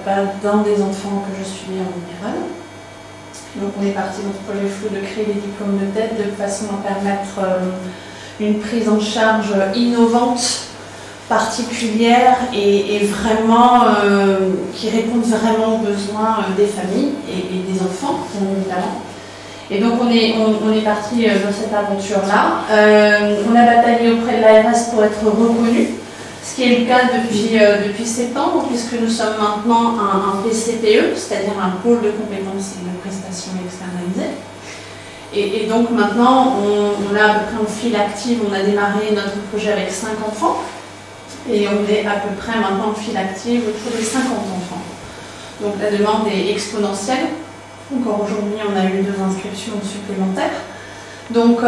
papa d'un des enfants que je suis en libéral. Donc on est parti dans ce projet flou de créer des diplômes de tête de façon à permettre une prise en charge innovante, particulière et vraiment qui répondent vraiment aux besoins des familles et des enfants, bien évidemment. Et donc on est parti dans cette aventure-là. On a bataillé auprès de l'ARS pour être reconnu, ce qui est le cas depuis septembre, puisque nous sommes maintenant un PCPE, c'est-à-dire un pôle de compétences et de prestations externalisées. Et donc maintenant, on a à peu près en file active, on a démarré notre projet avec 5 enfants, et on est à peu près maintenant en file active autour des 50 enfants. Donc la demande est exponentielle. Encore aujourd'hui, on a eu 2 inscriptions supplémentaires. Donc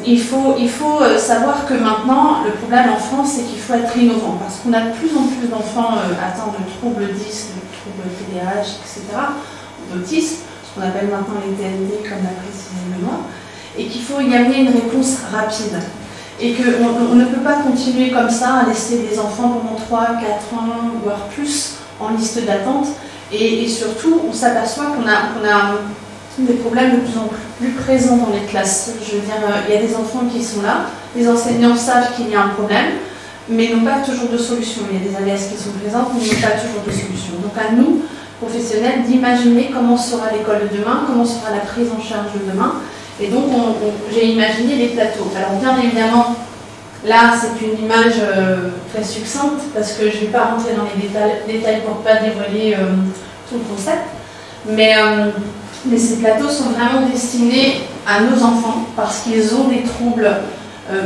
il faut savoir que maintenant, le problème en France, c'est qu'il faut être innovant, parce qu'on a de plus en plus d'enfants atteints de troubles 10, de troubles TDAH, etc., d'autisme, ce qu'on appelle maintenant les TND, comme l'a précisé Benoît, et qu'il faut y amener une réponse rapide. Et qu'on ne peut pas continuer comme ça à laisser des enfants pendant 3, 4 ans, voire plus, en liste d'attente. Et surtout, on s'aperçoit qu'on a des problèmes de plus en plus présents dans les classes. Je veux dire, il y a des enfants qui sont là, les enseignants savent qu'il y a un problème, mais n'ont pas toujours de solution. Il y a des AVS qui sont présentes, mais n'ont pas toujours de solution. Donc à nous, professionnels, d'imaginer comment sera l'école de demain, comment sera la prise en charge de demain. Et donc j'ai imaginé les plateaux. Alors bien évidemment, là c'est une image très succincte, parce que je ne vais pas rentrer dans les détails pour ne pas dévoiler tout le concept. Mais ces plateaux sont vraiment destinés à nos enfants, parce qu'ils ont des troubles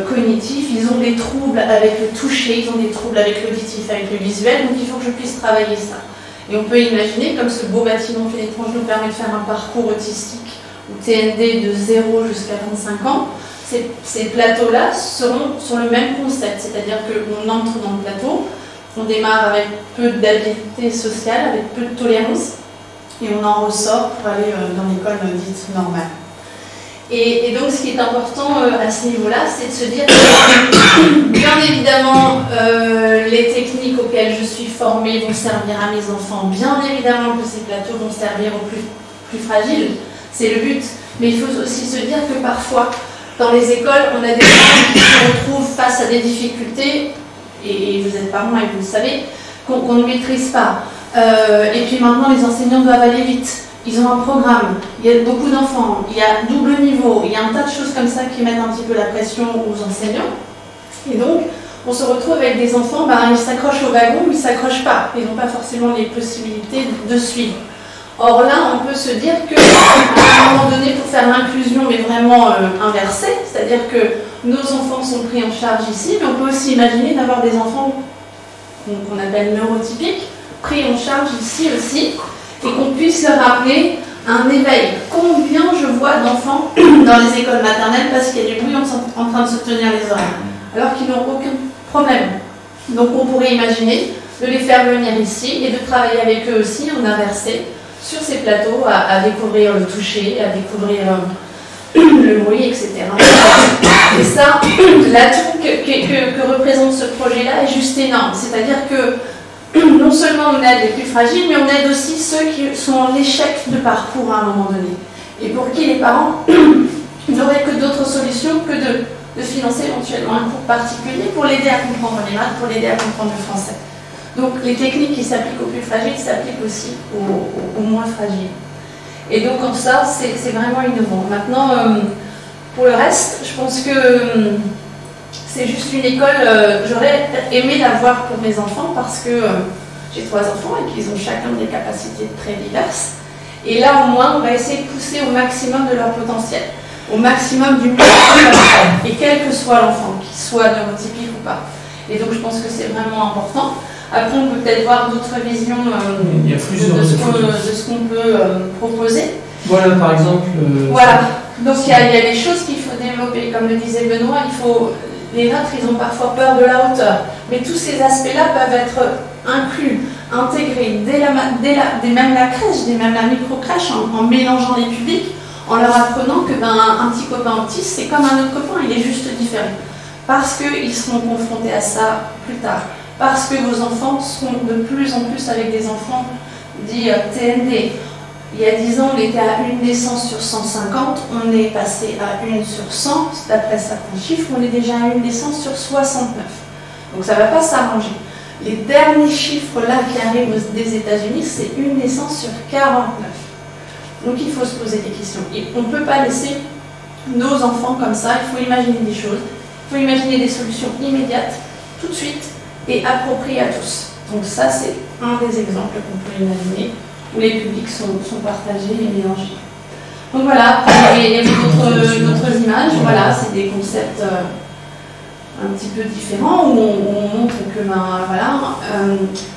cognitifs, ils ont des troubles avec le toucher, ils ont des troubles avec l'auditif, avec le visuel, donc il faut que je puisse travailler ça. Et on peut imaginer, comme ce beau bâtiment fait l'étrange nous permet de faire un parcours autistique ou TND de 0 jusqu'à 25 ans, ces plateaux-là seront sur le même concept, c'est-à-dire qu'on entre dans le plateau, on démarre avec peu d'habileté sociale, avec peu de tolérance, et on en ressort pour aller dans l'école dite normale. Et donc ce qui est important à ce niveau-là, c'est de se dire que, bien évidemment, les techniques auxquelles je suis formée vont servir à mes enfants, bien évidemment que ces plateaux vont servir aux plus fragiles, c'est le but. Mais il faut aussi se dire que parfois, dans les écoles, on a des enfants qui se retrouvent face à des difficultés, et vous êtes parents et vous le savez, qu'on ne maîtrise pas. Et puis maintenant, les enseignants doivent aller vite. Ils ont un programme, il y a beaucoup d'enfants, il y a double niveau, il y a un tas de choses comme ça qui mettent un petit peu la pression aux enseignants. Et donc, on se retrouve avec des enfants, ils s'accrochent au wagon, mais ils ne s'accrochent pas. Ils n'ont pas forcément les possibilités de suivre. Or là, on peut se dire qu'à un moment donné, pour faire l'inclusion, mais vraiment inversée, c'est-à-dire que nos enfants sont pris en charge ici, mais on peut aussi imaginer d'avoir des enfants qu'on appelle neurotypiques, pris en charge ici aussi, et qu'on puisse leur amener un éveil. Combien je vois d'enfants dans les écoles maternelles parce qu'il y a du bruit en train de se tenir les oreilles, alors qu'ils n'ont aucun problème. Donc on pourrait imaginer de les faire venir ici et de travailler avec eux aussi en inversé sur ces plateaux à découvrir le toucher, à découvrir le bruit, etc. Et ça, l'atout que représente ce projet-là est juste énorme. C'est-à-dire que non seulement on aide les plus fragiles, mais on aide aussi ceux qui sont en échec de parcours à un moment donné. Et pour qui les parents n'auraient que d'autres solutions que de financer éventuellement un cours particulier pour l'aider à comprendre les maths, pour l'aider à comprendre le français. Donc les techniques qui s'appliquent aux plus fragiles s'appliquent aussi aux moins fragiles. Et donc comme ça, c'est vraiment innovant. Maintenant, pour le reste, je pense que c'est juste une école, j'aurais aimé l'avoir pour mes enfants parce que j'ai 3 enfants et qu'ils ont chacun des capacités très diverses. Et là, au moins, on va essayer de pousser au maximum de leur potentiel, au maximum du mieux et quel que soit l'enfant, qu'il soit neurotypique ou pas. Et donc, je pense que c'est vraiment important. Après, on peut peut-être voir d'autres visions de ce qu'on peut proposer. Voilà, par exemple... Voilà. Donc, il y a des choses qu'il faut développer. Comme le disait Benoît, les nôtres, ils ont parfois peur de la hauteur. Mais tous ces aspects-là peuvent être inclus, intégrés dès même la crèche, dès même la micro-crèche, en mélangeant les publics, en leur apprenant que un petit copain autiste, c'est comme un autre copain, il est juste différent. Parce qu'ils seront confrontés à ça plus tard. parce que vos enfants seront de plus en plus avec des enfants dits TND. Il y a 10 ans, on était à une naissance sur 150, on est passé à 1 sur 100, d'après certains chiffres, on est déjà à une naissance sur 69. Donc ça ne va pas s'arranger. Les derniers chiffres là qui arrivent des États-Unis, c'est une naissance sur 49. Donc il faut se poser des questions. Et on ne peut pas laisser nos enfants comme ça, il faut imaginer des choses, il faut imaginer des solutions immédiates, tout de suite, et appropriées à tous. Donc ça, c'est un des exemples qu'on peut imaginer, où les publics sont partagés et mélangés. Donc voilà, il y avait d'autres images, voilà, c'est des concepts un petit peu différents, où on montre que,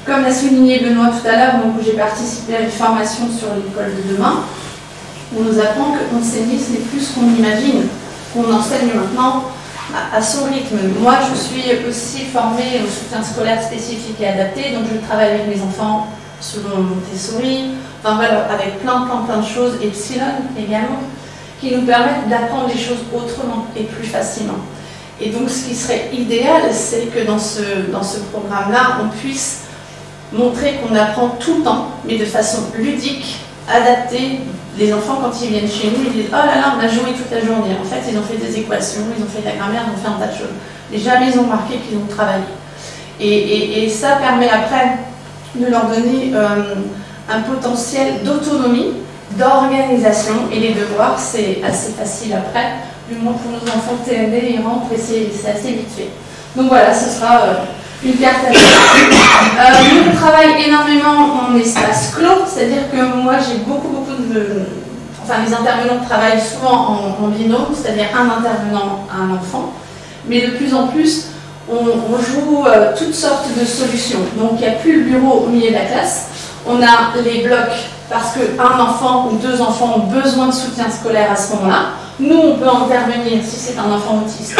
comme l'a souligné Benoît tout à l'heure, où j'ai participé à une formation sur l'école de demain, on nous apprend qu'enseigner, ce n'est plus ce qu'on imagine, qu'on enseigne maintenant à son rythme. Moi, je suis aussi formée au soutien scolaire spécifique et adapté, donc je travaille avec mes enfants selon Montessori, enfin voilà, avec plein de choses, Epsilon également, qui nous permettent d'apprendre les choses autrement et plus facilement. Et donc, ce qui serait idéal, c'est que dans ce programme-là, on puisse montrer qu'on apprend tout le temps, mais de façon ludique, adaptée. Les enfants, quand ils viennent chez nous, ils disent « Oh là là, on a joué toute la journée. » En fait, ils ont fait des équations, ils ont fait de la grammaire, ils ont fait un tas de choses. Et jamais ils ont marqué qu'ils ont travaillé. Et ça permet après de leur donner un potentiel d'autonomie, d'organisation. Et les devoirs, c'est assez facile après. Du moins pour nos enfants TND, ils rentrent et c'est assez vite fait. Donc voilà, ce sera une carte à jouer. Nous, on travaille énormément en espace clos, c'est-à-dire que moi, j'ai beaucoup de... Enfin, les intervenants travaillent souvent en binôme, c'est-à-dire un intervenant, un enfant. Mais de plus en plus, on joue toutes sortes de solutions. Donc, il n'y a plus le bureau au milieu de la classe. On a les blocs, parce qu'un enfant ou 2 enfants ont besoin de soutien scolaire à ce moment-là. Nous, on peut intervenir si c'est un enfant autiste.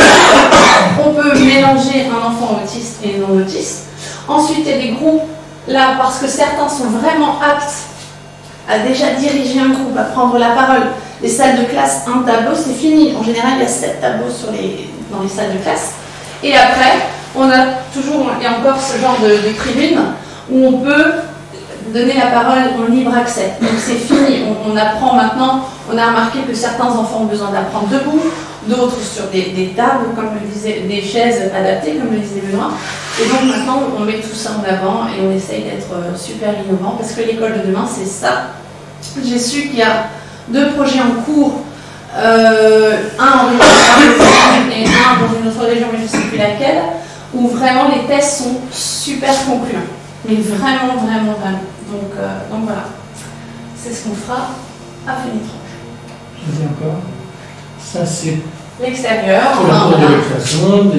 On peut mélanger un enfant autiste et non autiste. Ensuite, il y a des groupes, là, parce que certains sont vraiment aptes à déjà diriger un groupe, à prendre la parole. Les salles de classe, un tableau, c'est fini. En général, il y a 7 tableaux dans les salles de classe. Et après, on a toujours et encore ce genre de tribune où on peut donner la parole en libre accès. Donc c'est fini, on apprend maintenant, on a remarqué que certains enfants ont besoin d'apprendre debout, d'autres sur des tables, comme le disait, des chaises adaptées, comme le disait Benoît. Et donc maintenant, on met tout ça en avant et on essaye d'être super innovant, parce que l'école de demain, c'est ça. J'ai su qu'il y a 2 projets en cours, un en région et un dans une autre région, mais je ne sais plus laquelle, où vraiment les tests sont super concluants. Mais vraiment. Donc voilà, c'est ce qu'on fera à Fénétrange. Je dis encore, ça c'est l'extérieur. pour la cour de récréation,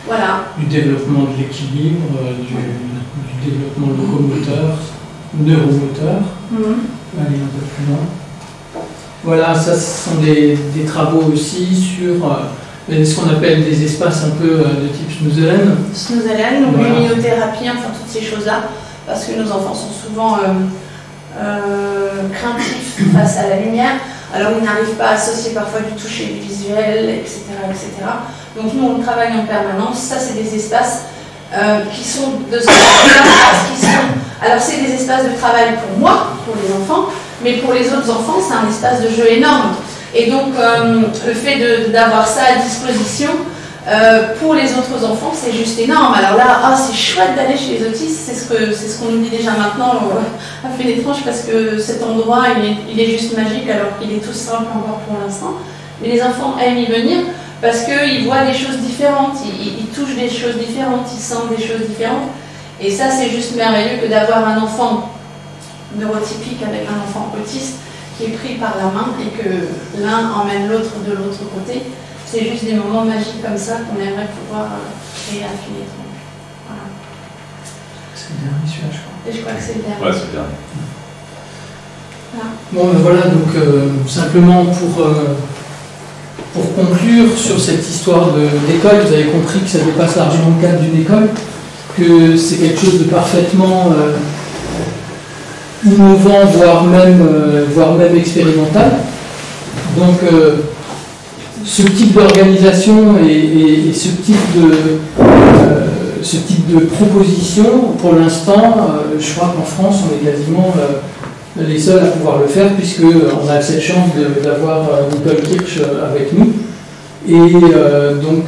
voilà. Du développement de l'équilibre, du développement locomoteur, neuromoteur. Aller un peu plus loin. Voilà, ça ce sont des travaux aussi sur ce qu'on appelle des espaces un peu de type Snoezelen. Snoezelen, donc voilà. Luminothérapie, enfin toutes ces choses-là, parce que nos enfants sont souvent craintifs face à la lumière, alors ils n'arrivent pas à associer parfois du toucher, du visuel, etc. Donc nous on travaille en permanence, ça c'est des espaces qui sont de ce alors c'est des espaces de travail pour moi, pour les enfants, mais pour les autres enfants c'est un espace de jeu énorme. Et donc le fait d'avoir ça à disposition pour les autres enfants, c'est juste énorme. Alors là, c'est chouette d'aller chez les autistes, c'est ce qu'on nous dit déjà maintenant à Fénétrange, parce que cet endroit il est juste magique, alors qu'il est tout simple encore pour l'instant. Mais les enfants aiment y venir parce qu'ils voient des choses différentes, ils touchent des choses différentes, ils sentent des choses différentes. Et ça, c'est juste merveilleux que d'avoir un enfant neurotypique avec un enfant autiste qui est pris par la main et que l'un emmène l'autre de l'autre côté. C'est juste des moments magiques comme ça qu'on aimerait pouvoir créer à Fénétrange. Voilà. C'est le dernier celui-là, je crois. Et je crois que c'est le dernier. Ouais, c'est le dernier. Voilà. Bon, ben voilà, donc simplement pour conclure sur cette histoire d'école, vous avez compris que ça dépasse largement le cadre d'une école, que c'est quelque chose de parfaitement innovant, voire même expérimental. Donc ce type d'organisation et ce type ce type de proposition, pour l'instant, je crois qu'en France, on est quasiment les seuls à pouvoir le faire, puisqu'on a cette chance d'avoir Nicole Kirch avec nous. Et donc,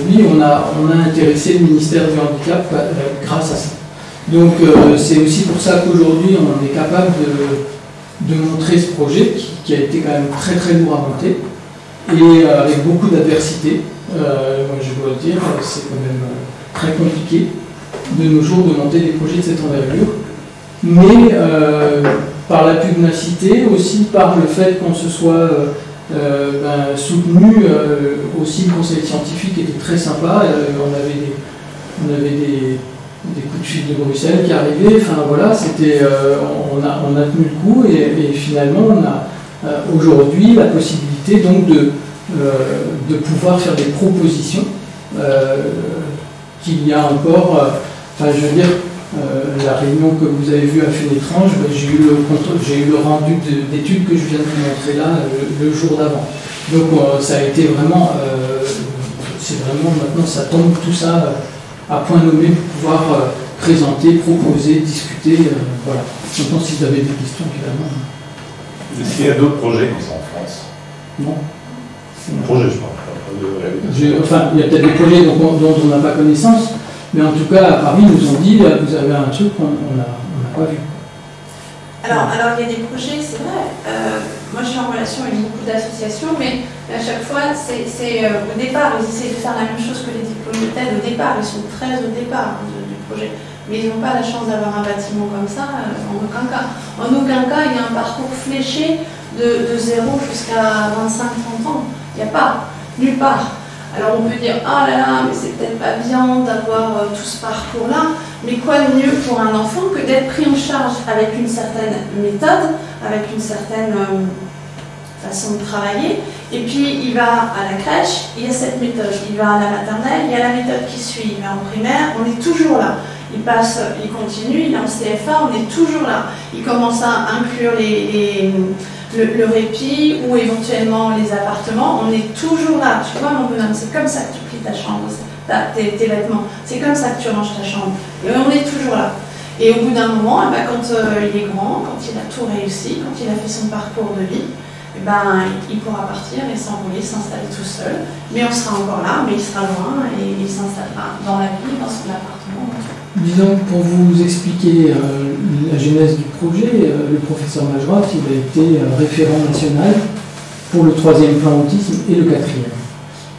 oui, on a intéressé le ministère du Handicap grâce à ça. Donc, c'est aussi pour ça qu'aujourd'hui, on est capable de montrer ce projet qui a été quand même très très lourd à monter, et avec beaucoup d'adversité. Moi, je dois le dire, c'est quand même très compliqué de nos jours de monter des projets de cette envergure. Mais par la pugnacité, aussi par le fait qu'on se soit soutenu, aussi le conseil scientifique était très sympa. On avait des coups de fil de Bruxelles qui arrivaient. Enfin voilà, c'était, on a tenu le coup, et finalement on a aujourd'hui la possibilité donc de pouvoir faire des propositions qu'il y a encore. Enfin, je veux dire. La réunion que vous avez vue à Fénétrange, j'ai eu le rendu d'études que je viens de vous montrer là le jour d'avant. Donc ça a été vraiment, c'est vraiment maintenant ça tombe tout ça à point nommé pour pouvoir présenter, proposer, discuter. Voilà. Maintenant, si vous avez des questions, évidemment. Est-ce qu'il y a d'autres projets qui sont en France? Non. Projets, je parle. Enfin, il y a peut-être des projets dont on n'a pas connaissance. Mais en tout cas, à Paris, ils nous ont dit, vous avez un truc qu'on n'a pas vu. Alors, il y a des projets, c'est vrai. Moi, je suis en relation avec beaucoup d'associations, mais à chaque fois, au départ, ils essaient de faire la même chose que les diplômes de TED. Au départ, ils sont très au départ du projet. Mais ils n'ont pas la chance d'avoir un bâtiment comme ça, en aucun cas. En aucun cas, il y a un parcours fléché de 0 jusqu'à 25-30 ans. Il n'y a pas, nulle part. Alors on peut dire, ah là là, mais c'est peut-être pas bien d'avoir tout ce parcours-là, mais quoi de mieux pour un enfant que d'être pris en charge avec une certaine méthode, avec une certaine façon de travailler, et puis il va à la crèche, il y a cette méthode, il va à la maternelle, il y a la méthode qui suit, il va en primaire, on est toujours là. Il continue, il est en CFA, on est toujours là. Il commence à inclure le répit ou éventuellement les appartements, on est toujours là. Tu vois mon bonhomme, c'est comme ça que tu plies ta chambre, tes vêtements, c'est comme ça que tu ranges ta chambre. Et on est toujours là. Et au bout d'un moment, quand il est grand, quand il a tout réussi, quand il a fait son parcours de vie, il pourra partir et s'envoler, s'installer tout seul. Mais on sera encore là, mais il sera loin et il s'installera dans la ville, dans son appartement. Disons, pour vous expliquer la genèse du projet, le professeur Majorat, il a été référent national pour le 3e plan autisme et le 4e.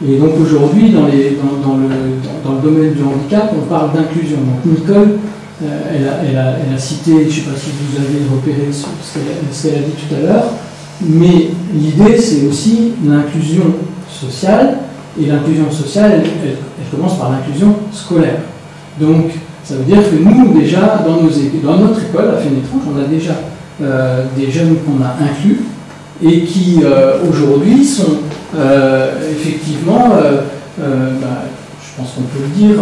Et donc aujourd'hui, dans le domaine du handicap, on parle d'inclusion. Donc Nicole, elle a cité, je ne sais pas si vous avez repéré ce qu'elle a dit tout à l'heure, mais l'idée c'est aussi l'inclusion sociale, et l'inclusion sociale, elle commence par l'inclusion scolaire. Donc, ça veut dire que nous, déjà, dans notre école, à Fénétrange, on a déjà des jeunes qu'on a inclus et qui, aujourd'hui, sont effectivement, je pense qu'on peut le dire,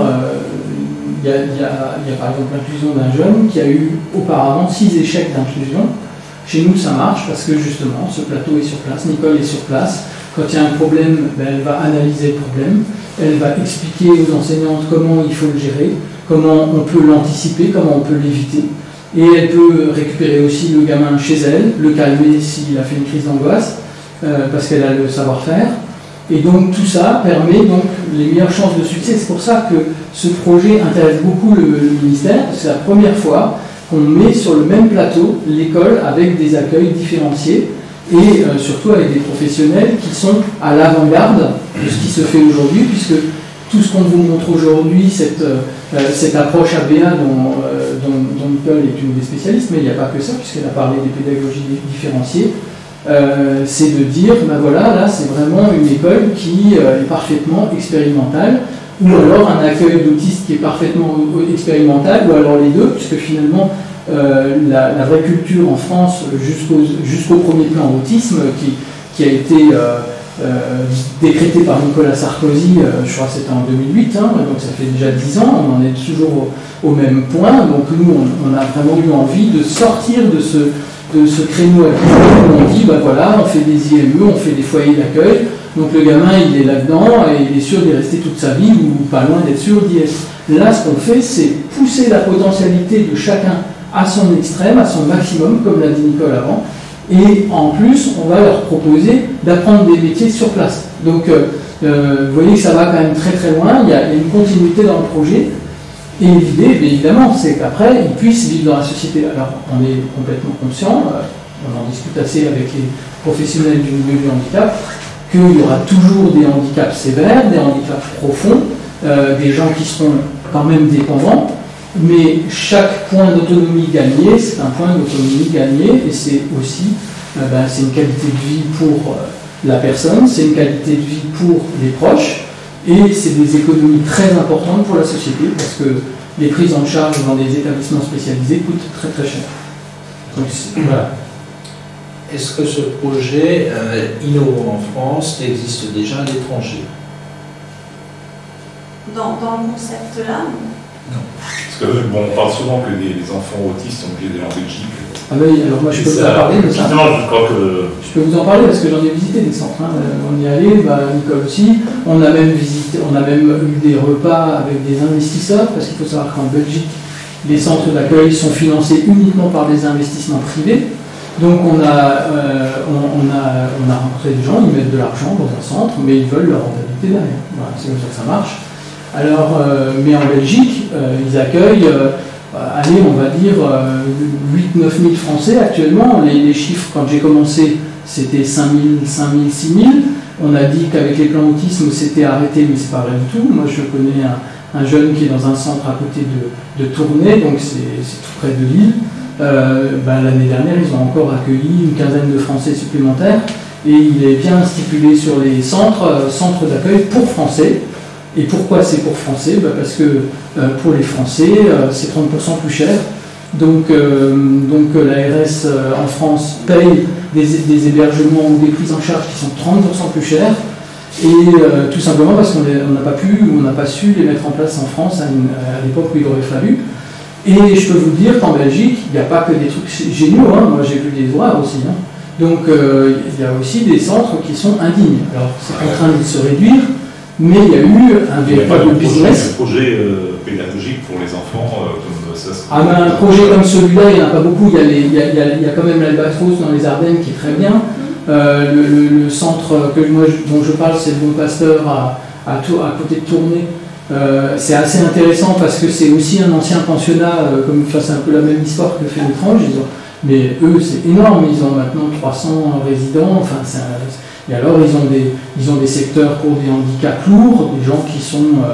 il y a par exemple l'inclusion d'un jeune qui a eu auparavant 6 échecs d'inclusion. Chez nous, ça marche parce que justement, ce plateau est sur place, Nicole est sur place. Quand il y a un problème, elle va analyser le problème, elle va expliquer aux enseignantes comment il faut le gérer, comment on peut l'anticiper, comment on peut l'éviter. Et elle peut récupérer aussi le gamin chez elle, le calmer s'il a fait une crise d'angoisse, parce qu'elle a le savoir-faire. Et donc tout ça permet donc les meilleures chances de succès. C'est pour ça que ce projet intéresse beaucoup le ministère, parce que c'est la première fois qu'on met sur le même plateau l'école avec des accueils différenciés et surtout avec des professionnels qui sont à l'avant-garde de ce qui se fait aujourd'hui, puisque tout ce qu'on vous montre aujourd'hui, cette approche ABA dont Nicole est une des spécialistes, mais il n'y a pas que ça, puisqu'elle a parlé des pédagogies différenciées, c'est de dire, voilà, là c'est vraiment une école qui est parfaitement expérimentale, ou alors un accueil d'autistes qui est parfaitement expérimental, ou alors les deux, puisque finalement la vraie culture en France jusqu'au premier plan autisme qui a été décrété par Nicolas Sarkozy, je crois que c'était en 2008, donc ça fait déjà 10 ans, on en est toujours au même point, donc nous on a vraiment eu envie de sortir de ce créneau actuel où on dit, voilà, on fait des IME, on fait des foyers d'accueil, donc le gamin il est là-dedans et il est sûr d'y rester toute sa vie ou pas loin d'être sûr d'y être. Là, ce qu'on fait, c'est pousser la potentialité de chacun à son extrême, à son maximum, comme l'a dit Nicole avant. Et en plus, on va leur proposer d'apprendre des métiers sur place. Donc, vous voyez que ça va quand même très très loin, il y a une continuité dans le projet. Et l'idée, évidemment, c'est qu'après, ils puissent vivre dans la société. Alors, on est complètement conscient, on en discute assez avec les professionnels du milieu du handicap, qu'il y aura toujours des handicaps sévères, des handicaps profonds, des gens qui seront quand même dépendants, mais chaque point d'autonomie gagné, c'est un point d'autonomie gagné, et c'est aussi c'est une qualité de vie pour la personne, c'est une qualité de vie pour les proches, et c'est des économies très importantes pour la société, parce que les prises en charge dans des établissements spécialisés coûtent très très cher. Donc, voilà. Est-ce que ce projet innovant en France existe déjà à l'étranger? Dans le concept-là? Non. Parce que on parle souvent que les enfants autistes sont obligés d'aller en Belgique. Ah oui, alors moi je peux vous en parler de ça. Je crois que... Je peux vous en parler parce que j'en ai visité des centres. Hein. On y est allé, Nicole aussi. On a même eu des repas avec des investisseurs, parce qu'il faut savoir qu'en Belgique, les centres d'accueil sont financés uniquement par des investissements privés. Donc on a rencontré des gens, ils mettent de l'argent dans un centre, mais ils veulent leur rentabilité derrière. Voilà, c'est comme ça que ça marche. Alors, mais en Belgique, ils accueillent, allez, on va dire 8-9 000 Français actuellement. Les chiffres, quand j'ai commencé, c'était 5 000, 6 000. On a dit qu'avec les plans autisme, c'était arrêté, mais c'est pas vrai du tout. Moi, je connais un jeune qui est dans un centre à côté de Tournai, donc c'est tout près de Lille. L'année dernière, ils ont encore accueilli une quinzaine de Français supplémentaires, et il est bien stipulé sur les centres d'accueil pour Français. Et pourquoi c'est pour Français? Parce que pour les Français, c'est 30% plus cher. Donc l'ARS en France paye des hébergements ou des prises en charge qui sont 30% plus chers. Et tout simplement parce qu'on n'a pas pu ou on n'a pas su les mettre en place en France à l'époque où il aurait fallu. Et je peux vous dire qu'en Belgique, il n'y a pas que des trucs géniaux, hein. Moi j'ai vu des horreurs aussi. Hein. Donc il y a aussi des centres qui sont indignes. Alors c'est en train de se réduire, mais il y a eu un véritable business. Un projet pédagogique pour les enfants comme ça. Un projet comme celui-là, il n'y en a pas beaucoup. Il y a quand même l'Albatros dans les Ardennes qui est très bien. Le centre dont je parle, c'est le Bon Pasteur à côté de Tournai. C'est assez intéressant parce que c'est aussi un ancien pensionnat, comme c'est un peu la même histoire que fait l'étrange. Mais eux, c'est énorme. Ils ont maintenant 300 résidents. Enfin, et alors, ils ont des secteurs pour des handicaps lourds, des gens qui sont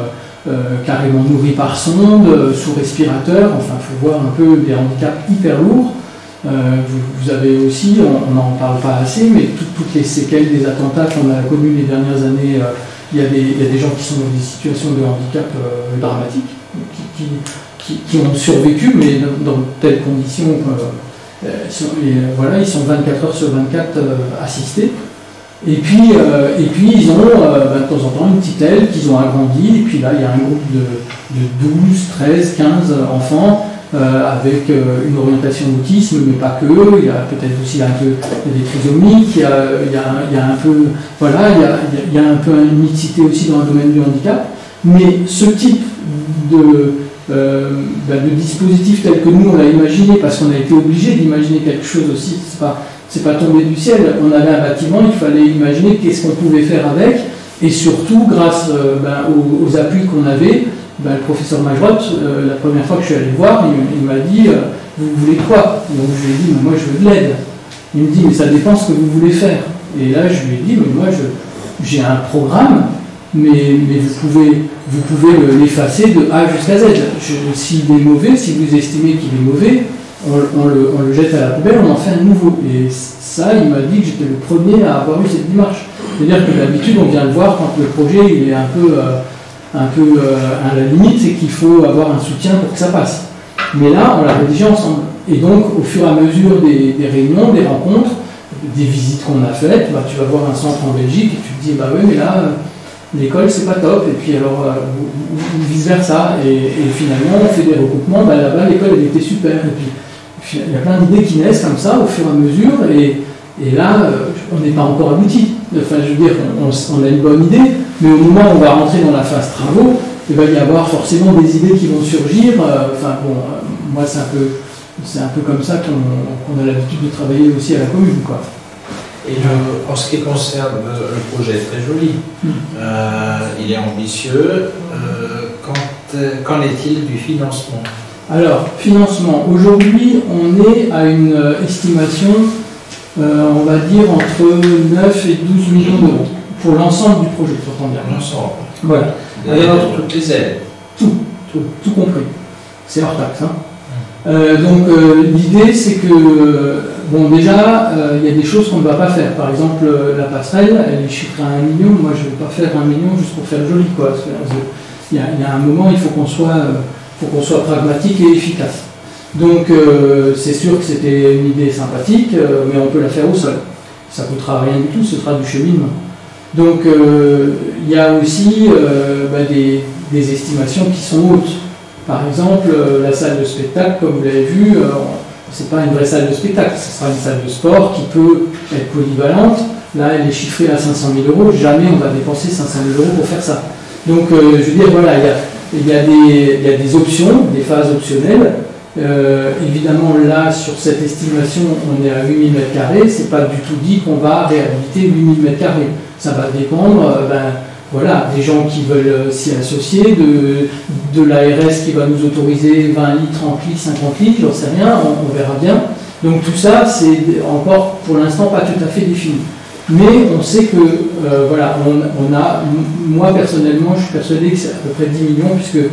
carrément nourris par sonde, sous respirateur. Enfin, il faut voir un peu des handicaps hyper lourds. Vous avez aussi, on n'en parle pas assez, mais toutes les séquelles des attentats qu'on a connus les dernières années. Il y a des gens qui sont dans des situations de handicap dramatiques, qui ont survécu, mais dans telles conditions. Ils sont 24 heures sur 24 assistés. Et puis ils ont de temps en temps une petite aile qu'ils ont agrandie. Et puis là, il y a un groupe de 12, 13, 15 enfants avec une orientation autisme, mais pas que. Il y a peut-être aussi un peu des trisomiques. Il y a un peu, voilà, il y a un peu une mixité aussi dans le domaine du handicap. Mais ce type de dispositif tel que nous on l'a imaginé, parce qu'on a été obligé d'imaginer quelque chose aussi. C'est pas tombé du ciel. On avait un bâtiment, il fallait imaginer qu'est-ce qu'on pouvait faire avec, et surtout grâce aux appuis qu'on avait. Le professeur Majrotte, la première fois que je suis allé le voir, il m'a dit vous voulez quoi? Donc je lui ai dit mais moi je veux de l'aide. Il me dit mais ça dépend ce que vous voulez faire. Et là je lui ai dit mais moi j'ai un programme, mais vous pouvez l'effacer de A jusqu'à Z. S'il est mauvais, si vous estimez qu'il est mauvais, on le jette à la poubelle, on en fait un nouveau. Et ça, il m'a dit que j'étais le premier à avoir eu cette démarche. C'est-à-dire que d'habitude on vient le voir quand le projet il est un peu à la limite, c'est qu'il faut avoir un soutien pour que ça passe. Mais là, on l'a rédigé ensemble. Et donc, au fur et à mesure des réunions, des rencontres, des visites qu'on a faites, tu vas voir un centre en Belgique et tu te dis, oui, mais là, l'école, c'est pas top. Et puis alors, vice-versa. Et finalement, on fait des recoupements. Là-bas, l'école, elle était super. Et puis, il y a plein d'idées qui naissent comme ça, au fur et à mesure. Et là, on n'est pas encore abouti. Enfin, je veux dire, on a une bonne idée, mais au moment où on va rentrer dans la phase travaux, il va y avoir forcément des idées qui vont surgir. Moi, c'est un peu comme ça qu'on a l'habitude de travailler aussi à la commune, quoi. Et en ce qui concerne le projet est très joli, il est ambitieux. Qu'en est-il du financement? Alors, financement, aujourd'hui, on est à une estimation, on va dire, entre 9 et 12 millions d'euros pour l'ensemble du projet, tu entends bien. L'ensemble. Voilà. Alors, toutes les aides. Tout compris. C'est hors taxe. Donc, l'idée, c'est que, déjà, il y a des choses qu'on ne va pas faire. Par exemple, la passerelle, elle est chiffrée à 1 million. Moi, je ne vais pas faire 1 million juste pour faire joli, quoi. Il y a un moment, il faut qu'on soit pragmatique et efficace. Donc, c'est sûr que c'était une idée sympathique, mais on peut la faire au sol. Ça ne coûtera rien du tout, ce sera du cheminement. Donc, il y a aussi des estimations qui sont hautes. Par exemple, la salle de spectacle, comme vous l'avez vu, ce n'est pas une vraie salle de spectacle, ce sera une salle de sport qui peut être polyvalente. Là, elle est chiffrée à 500 000 euros. Jamais on va dépenser 500 000 euros pour faire ça. Donc, je veux dire, voilà, il y a des options, des phases optionnelles. Évidemment, là, sur cette estimation, on est à 8000 m². Ce n'est pas du tout dit qu'on va réhabiliter 8000 m². Ça va dépendre des gens qui veulent s'y associer, de l'ARS qui va nous autoriser 20 litres, 30 litres, 50 litres, j'en sais rien, on verra bien. Donc tout ça, c'est encore pour l'instant pas tout à fait défini. Mais on sait que, moi personnellement, je suis persuadé que c'est à peu près 10 millions, puisque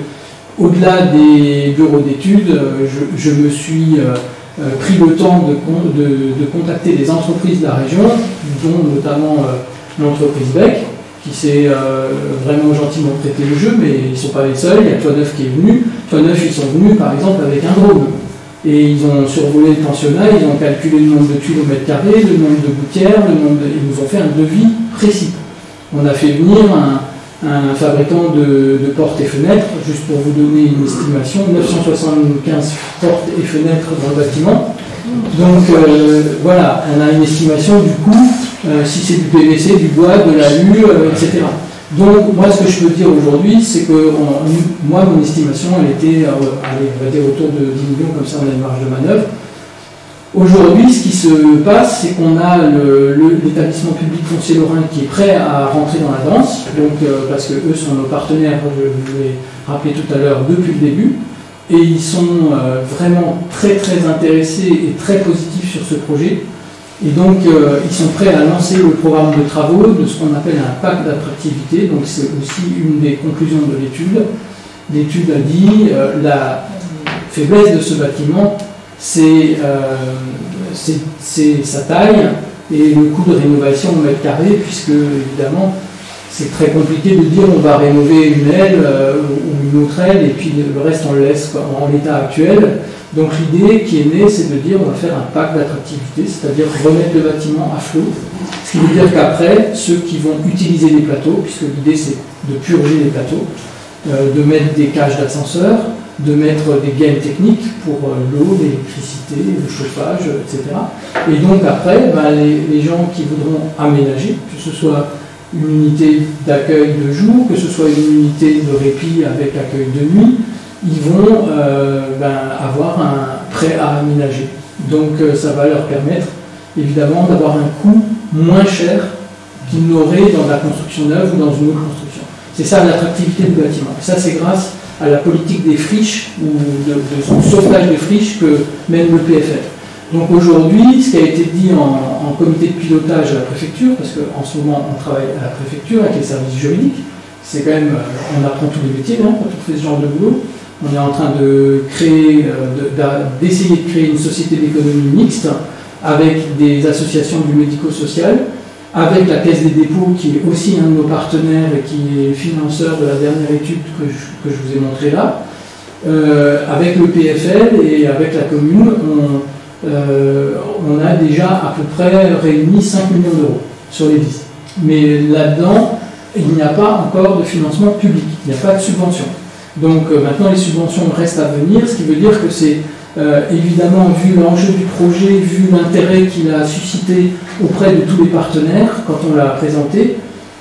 au-delà des bureaux d'études, je me suis pris le temps de contacter des entreprises de la région, dont notamment l'entreprise Beck, qui s'est vraiment gentiment prêté le jeu, mais ils ne sont pas les seuls. Il y a Toineuf qui est venu. Toineuf, ils sont venus par exemple avec un drone. Et ils ont survolé le pensionnat, ils ont calculé le nombre de tuiles au mètre carré, le nombre de gouttières, ils nous ont fait un devis précis. On a fait venir un fabricant de portes et fenêtres, juste pour vous donner une estimation, 975 portes et fenêtres dans le bâtiment. Donc on a une estimation du coût, si c'est du PVC, du bois, de l'alu, etc. Donc moi ce que je peux dire aujourd'hui, c'est que moi mon estimation elle était on va dire autour de 10 millions, comme ça on a une marge de manœuvre. Aujourd'hui ce qui se passe, c'est qu'on a l'établissement public foncier lorrain qui est prêt à rentrer dans la danse, donc, parce que eux sont nos partenaires, je vous l'ai rappelé tout à l'heure, depuis le début. Et ils sont vraiment très très intéressés et très positifs sur ce projet. Et donc ils sont prêts à lancer le programme de travaux de ce qu'on appelle un pacte d'attractivité. Donc c'est aussi une des conclusions de l'étude. L'étude a dit la faiblesse de ce bâtiment, c'est sa taille et le coût de rénovation au mètre carré, puisque évidemment c'est très compliqué de dire on va rénover une aile ou une autre aile et puis le reste on le laisse en l'état actuel. Donc l'idée qui est née, c'est de dire on va faire un pacte d'attractivité, c'est-à-dire remettre le bâtiment à flot. Ce qui veut dire qu'après, ceux qui vont utiliser les plateaux, puisque l'idée c'est de purger les plateaux, de mettre des cages d'ascenseur, de mettre des gaines techniques pour l'eau, l'électricité, le chauffage, etc. Et donc après, les gens qui voudront aménager, que ce soit une unité d'accueil de jour, que ce soit une unité de répit avec accueil de nuit, ils vont avoir un prêt à aménager. Donc ça va leur permettre évidemment d'avoir un coût moins cher qu'ils n'auraient dans la construction neuve ou dans une autre construction. C'est ça l'attractivité du bâtiment. Et ça c'est grâce à la politique des friches ou de son sauvetage des friches que mène le PFL. Donc aujourd'hui, ce qui a été dit en comité de pilotage à la préfecture, parce qu'en ce moment on travaille à la préfecture avec les services juridiques, c'est quand même, on apprend tous les métiers quand on fait ce genre de boulot. On est en train de créer, d'essayer de créer une société d'économie mixte avec des associations du médico-social, avec la Caisse des dépôts qui est aussi un de nos partenaires et qui est financeur de la dernière étude que je vous ai montrée là, avec le PFL et avec la commune, on a déjà à peu près réuni 5 millions d'euros sur les 10. Mais là-dedans, il n'y a pas encore de financement public, il n'y a pas de subvention. Donc maintenant les subventions restent à venir, ce qui veut dire que c'est évidemment, vu l'enjeu du projet, vu l'intérêt qu'il a suscité auprès de tous les partenaires quand on l'a présenté,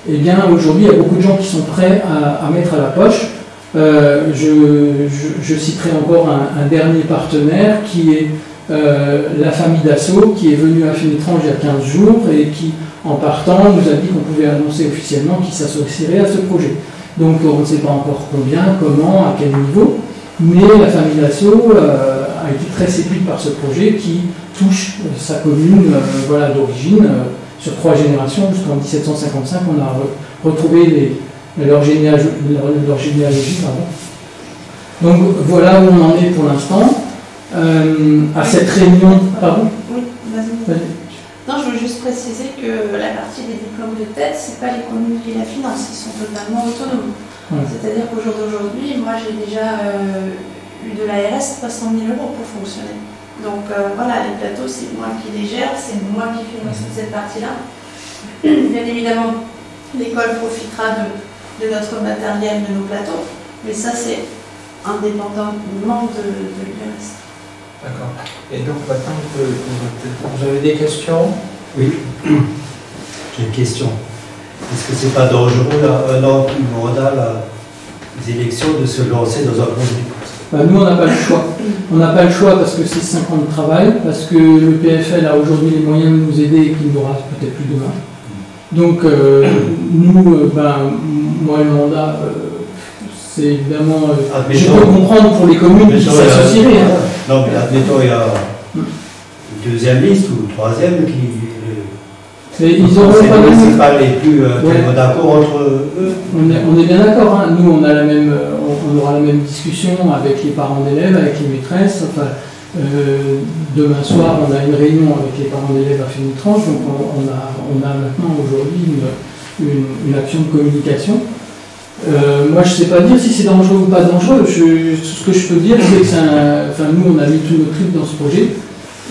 eh bien aujourd'hui il y a beaucoup de gens qui sont prêts à mettre à la poche. je citerai encore un dernier partenaire qui est la famille Dassault, qui est venue à Fénétrange il y a 15 jours et qui, en partant, nous a dit qu'on pouvait annoncer officiellement qu'il s'associerait à ce projet. Donc on ne sait pas encore combien, comment, à quel niveau, mais la famille Dassault a été très séduite par ce projet qui touche sa commune d'origine. Sur 3 générations, jusqu'en 1755, on a retrouvé leur généalogie. Donc voilà où on en est pour l'instant. À cette réunion. Pardon ? Oui, vas-y. Non, je veux juste préciser que la partie des diplômes de tête, ce n'est pas les communes qui la financent, ils sont totalement autonomes. Ouais. C'est-à-dire qu'au jour d'aujourd'hui, moi j'ai déjà eu de l'ARS 300 000 € pour fonctionner. Donc voilà, les plateaux, c'est moi qui les gère, c'est moi qui finance toute cette partie-là. Bien évidemment, l'école profitera de notre matériel, de nos plateaux, mais ça c'est indépendamment de l'URSS. D'accord. Et donc maintenant, vous avez des questions ? Oui, j'ai une question. Est-ce que c'est pas dangereux, un an plus mandat, les élections, de se lancer dans un projet ? Nous, on n'a pas le choix. On n'a pas le choix parce que c'est 5 ans de travail, parce que le PFL a aujourd'hui les moyens de nous aider et qu'il n'aura peut-être plus demain. Donc, nous, moi, le mandat, c'est évidemment. Je peux comprendre pour les communes qui s'associeraient. Non, mais admettons, il y a une deuxième liste ou une troisième qui. Mais ils n'auront pas de. C'est pas les plus d'accord entre eux. On est bien d'accord. Hein. Nous, on aura la même discussion avec les parents d'élèves, avec les maîtresses. Enfin, demain soir, on a une réunion avec les parents d'élèves à Fénétrange. Donc, on a maintenant aujourd'hui une action de communication. Moi, je ne sais pas dire si c'est dangereux ou pas dangereux. Ce que je peux dire, c'est que nous, on a mis tout notre truc dans ce projet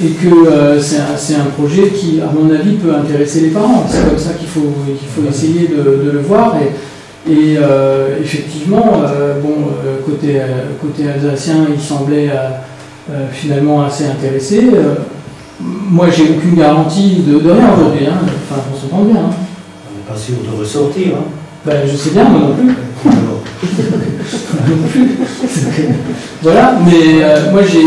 et que c'est un projet qui, à mon avis, peut intéresser les parents. C'est comme ça qu'il faut essayer de le voir. Et effectivement, côté alsacien, il semblait finalement assez intéressé. Moi, j'ai aucune garantie de rien aujourd'hui. Hein. Enfin, on s'entend bien. Hein. On n'est pas sûr de ressortir. Hein. Je sais bien, moi non plus. Non plus. Voilà, mais moi je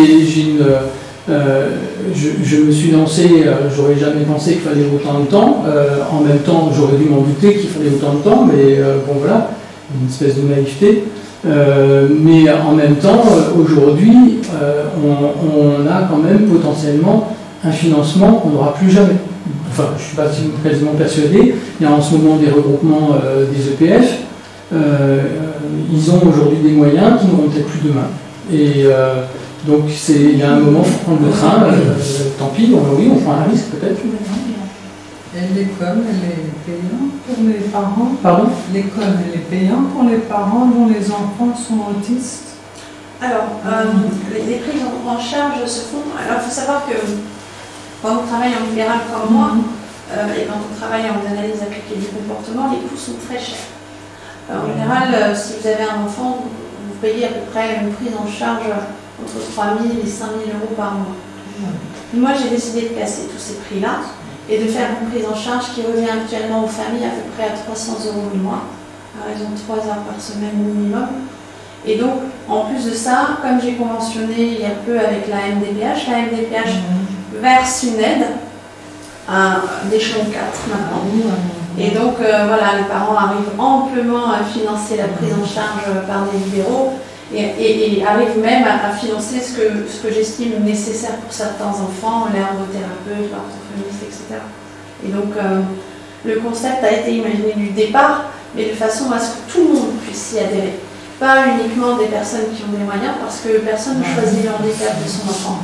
me suis lancé, j'aurais jamais pensé qu'il fallait autant de temps. En même temps, j'aurais dû m'en douter qu'il fallait autant de temps, mais voilà, une espèce de naïveté. Mais en même temps, aujourd'hui, on a quand même potentiellement un financement qu'on n'aura plus jamais. Enfin, je suis pas quasiment persuadé. Il y a en ce moment des regroupements des EPF. Ils ont aujourd'hui des moyens qui n'auront peut-être plus demain. Et donc, il y a un moment, il faut prendre le train. Tant pis, on prend un risque peut-être. Et l'école, elle est payante pour les parents. Pardon ? L'école, elle est payante pour les parents dont les enfants sont autistes. Alors, les prises en charge se font. Alors, il faut savoir que quand on travaille en libéral comme moi, et quand on travaille en analyse appliquée du comportement, les coûts sont très chers. En général, si vous avez un enfant, vous payez à peu près une prise en charge entre 3 000 et 5 000 € par mois. Moi, j'ai décidé de casser tous ces prix-là et de faire une prise en charge qui revient actuellement aux familles à peu près à 300 € le mois, à raison de 3 heures par semaine minimum. Et donc, en plus de ça, comme j'ai conventionné il y a peu avec la MDPH verse une aide d'échelon 4 maintenant. Et donc, voilà, les parents arrivent amplement à financer la prise en charge par des libéraux et arrivent même à financer ce que j'estime nécessaire pour certains enfants, l'ergothérapeute, l'orthophoniste, etc. Et donc, le concept a été imaginé du départ, mais de façon à ce que tout le monde puisse y adhérer. Pas uniquement des personnes qui ont des moyens, parce que personne ne choisit le handicap de son enfant.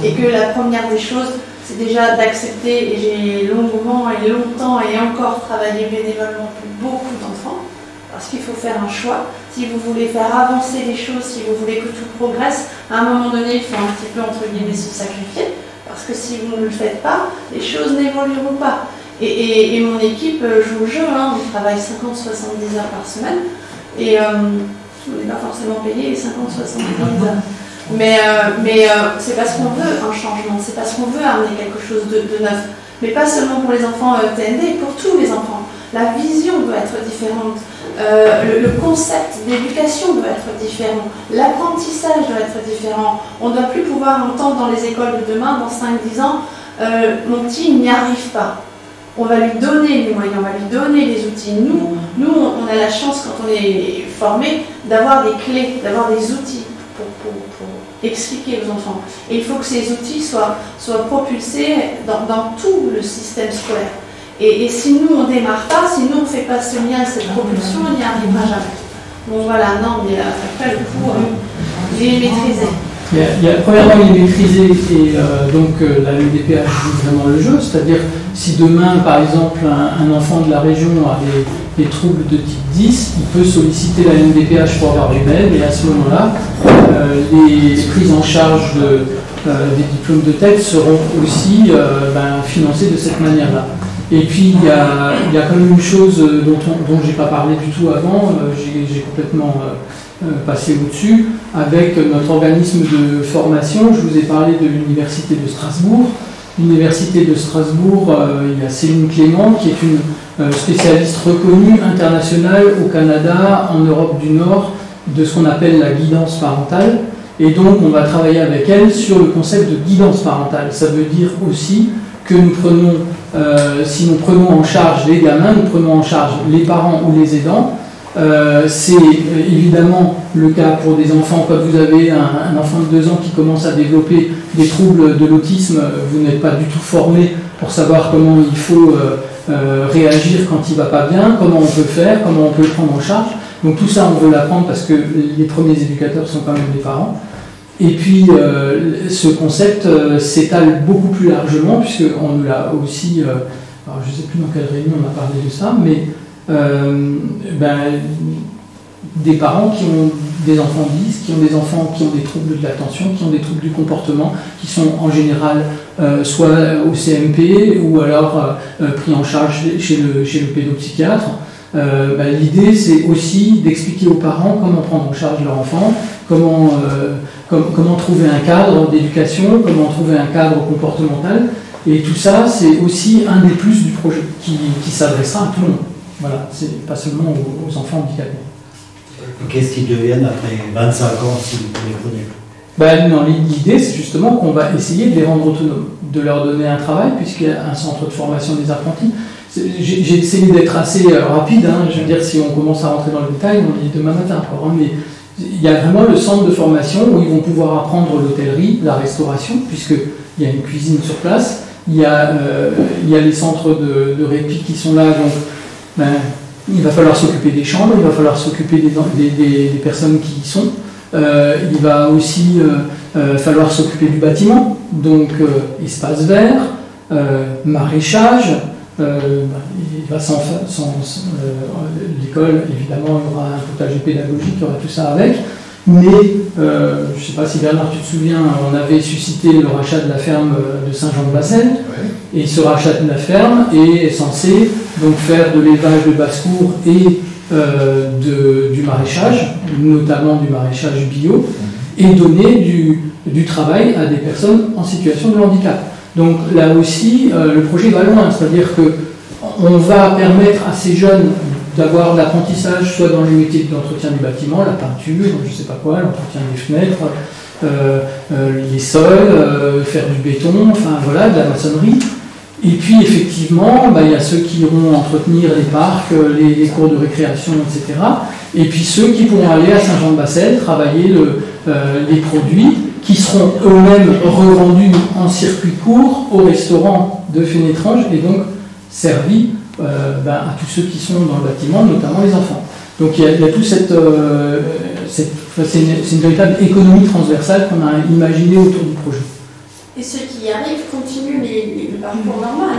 Et que la première des choses, c'est déjà d'accepter, et j'ai longuement et longtemps et encore travaillé bénévolement pour beaucoup d'enfants, parce qu'il faut faire un choix. Si vous voulez faire avancer les choses, si vous voulez que tout progresse, à un moment donné, il faut un petit peu, entre guillemets, se sacrifier, parce que si vous ne le faites pas, les choses n'évolueront pas. Et mon équipe joue au jeu, hein, on travaille 50-70 heures par semaine, et on n'est pas forcément payé les 50-70 heures. Mais c'est parce qu'on veut un changement, c'est parce qu'on veut amener quelque chose de neuf. Mais pas seulement pour les enfants TND, pour tous les enfants. la vision doit être différente, le concept d'éducation doit être différent, l'apprentissage doit être différent. On ne doit plus pouvoir entendre dans les écoles de demain, dans 5-10 ans, mon petit n'y arrive pas. On va lui donner les moyens, on va lui donner les outils. Nous on a la chance, quand on est formé, d'avoir des clés, d'avoir des outils pour expliquer aux enfants. Et il faut que ces outils soient propulsés dans tout le système scolaire. Et si nous on ne démarre pas, si nous on ne fait pas ce lien, cette propulsion, on n'y arrivera jamais. Donc voilà, non, mais après le coup, il est maîtrisé. Premièrement, il est maîtrisé et donc la MDPH joue vraiment le jeu, c'est-à-dire si demain, par exemple, un enfant de la région a des troubles de type 10, il peut solliciter la MDPH pour avoir une aide et à ce moment-là, les prises en charge des diplômes de tête seront aussi financées de cette manière-là. Et puis il y a quand même une chose dont je n'ai pas parlé du tout avant, j'ai complètement passé au-dessus, avec notre organisme de formation. Je vous ai parlé de l'Université de Strasbourg. L'Université de Strasbourg, il y a Céline Clément, qui est une spécialiste reconnue internationale au Canada, en Europe du Nord, de ce qu'on appelle la guidance parentale. Et donc on va travailler avec elle sur le concept de guidance parentale. Ça veut dire aussi que nous prenons, si nous prenons en charge les gamins, nous prenons en charge les parents ou les aidants. C'est évidemment le cas pour des enfants. Quand vous avez un enfant de 2 ans qui commence à développer des troubles de l'autisme, vous n'êtes pas du tout formé pour savoir comment il faut réagir quand il ne va pas bien, comment on peut faire, comment on peut le prendre en charge. Donc tout ça, on veut l'apprendre parce que les premiers éducateurs sont quand même des parents. Et puis ce concept s'étale beaucoup plus largement, puisqu'on nous l'a aussi, alors je ne sais plus dans quelle réunion on a parlé de ça, mais des parents qui ont des enfants 10, qui ont des enfants qui ont des troubles de l'attention, qui ont des troubles du comportement, qui sont en général soit au CMP ou alors pris en charge chez le pédopsychiatre. L'idée, c'est aussi d'expliquer aux parents comment prendre en charge leur enfant, comment trouver un cadre d'éducation, comment trouver un cadre comportemental. Et tout ça, c'est aussi un des plus du projet qui s'adressera à tout le monde. Voilà, c'est pas seulement aux enfants handicapés. Et qu'est-ce qu'ils deviennent après 25 ans si vous les prenez? Non, l'idée, c'est justement qu'on va essayer de les rendre autonomes, de leur donner un travail, puisqu'il y a un centre de formation des apprentis. J'ai essayé d'être assez rapide, je veux dire, si on commence à rentrer dans le détail, on est demain matin encore, mais il y a vraiment le centre de formation où ils vont pouvoir apprendre l'hôtellerie, la restauration, puisqu'il y a une cuisine sur place, il y a les centres de répit qui sont là, donc il va falloir s'occuper des chambres, il va falloir s'occuper des personnes qui y sont, il va aussi falloir s'occuper du bâtiment, donc espace vert, maraîchage. Il va l'école, évidemment, il y aura un potager pédagogique, il y aura tout ça avec. Mais, je ne sais pas si Bernard, tu te souviens, on avait suscité le rachat de la ferme de Saint-Jean-de-Bassel. Ouais. Et ce rachat de la ferme est censé donc faire de l'élevage de basse-cour et du maraîchage, notamment du maraîchage bio, et donner du travail à des personnes en situation de handicap. Donc là aussi, le projet va loin, c'est-à-dire qu'on va permettre à ces jeunes d'avoir l'apprentissage soit dans les métiers de l'entretien du bâtiment, la peinture, je ne sais pas quoi, l'entretien des fenêtres, les sols, faire du béton, enfin voilà, de la maçonnerie. Et puis effectivement, il y a ceux qui iront entretenir les parcs, les cours de récréation, etc. Et puis ceux qui pourront aller à Saint-Jean-de-Bassel travailler les produits qui seront eux-mêmes revendus en circuit court au restaurant de Fénétrange et donc servis à tous ceux qui sont dans le bâtiment, notamment les enfants. Donc il y a tout c'est une véritable économie transversale qu'on a imaginée autour du projet. Et ceux qui y arrivent continuent le parcours normal.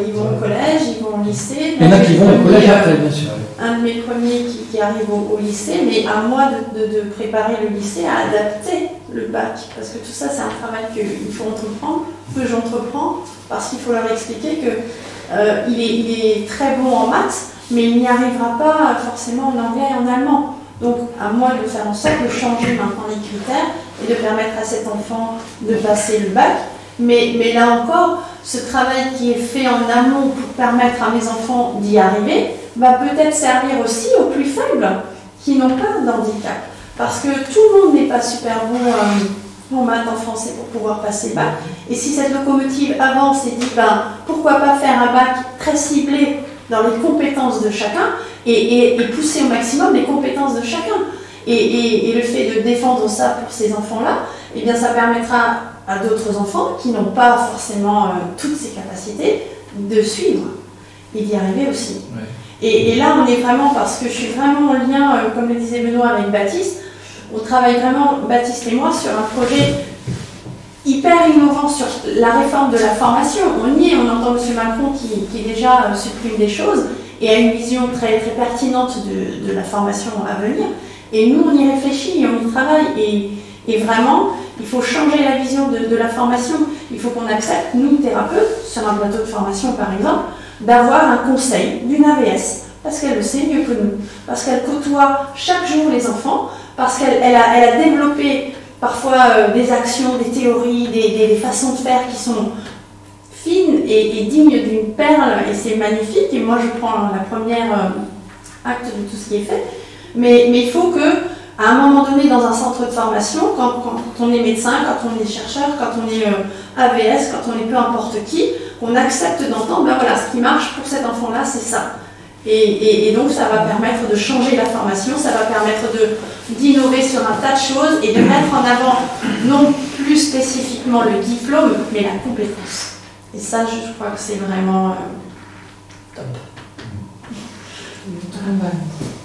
Ils vont au collège, ils vont au lycée. Il y en a qui vont au collège après, bien sûr. Un de mes premiers qui arrive au lycée, mais à moi de préparer le lycée à adapter le bac. Parce que tout ça, c'est un travail qu'il faut entreprendre, que j'entreprends, parce qu'il faut leur expliquer qu'il est très bon en maths, mais il n'y arrivera pas forcément en anglais et en allemand. Donc, à moi de faire en sorte de changer maintenant les critères et de permettre à cet enfant de passer le bac. Mais là encore, ce travail qui est fait en amont pour permettre à mes enfants d'y arriver va peut-être servir aussi aux plus faibles qui n'ont pas d'handicap. Parce que tout le monde n'est pas super bon en maths, en français pour pouvoir passer le bac. Et si cette locomotive avance et dit pourquoi pas faire un bac très ciblé dans les compétences de chacun et pousser au maximum les compétences de chacun. Et le fait de défendre ça pour ces enfants-là, eh bien ça permettra à d'autres enfants qui n'ont pas forcément toutes ces capacités de suivre et d'y arriver aussi. Ouais. Et là, on est vraiment, parce que je suis vraiment en lien, comme le disait Benoît, avec Baptiste, on travaille vraiment, Baptiste et moi, sur un projet hyper innovant sur la réforme de la formation. On y est, on entend M. Macron qui déjà supprime des choses et a une vision très, très pertinente de la formation à venir. Et nous, on y réfléchit et on y travaille. Et vraiment, il faut changer la vision de la formation. Il faut qu'on accepte, nous, thérapeutes, sur un plateau de formation par exemple, d'avoir un conseil d'une AVS, parce qu'elle le sait mieux que nous, parce qu'elle côtoie chaque jour les enfants, parce qu'elle a développé parfois des actions, des théories, des façons de faire qui sont fines et dignes d'une perle, et c'est magnifique. Et moi, je prends la première acte de tout ce qui est fait. Mais il faut que, à un moment donné, dans un centre de formation, quand on est médecin, quand on est chercheur, quand on est AVS, quand on est peu importe qui, qu'on accepte d'entendre, voilà, ce qui marche pour cet enfant-là, c'est ça. Et donc, ça va permettre de changer la formation, ça va permettre d'innover sur un tas de choses et de mettre en avant, non plus spécifiquement le diplôme, mais la compétence. Et ça, je crois que c'est vraiment top.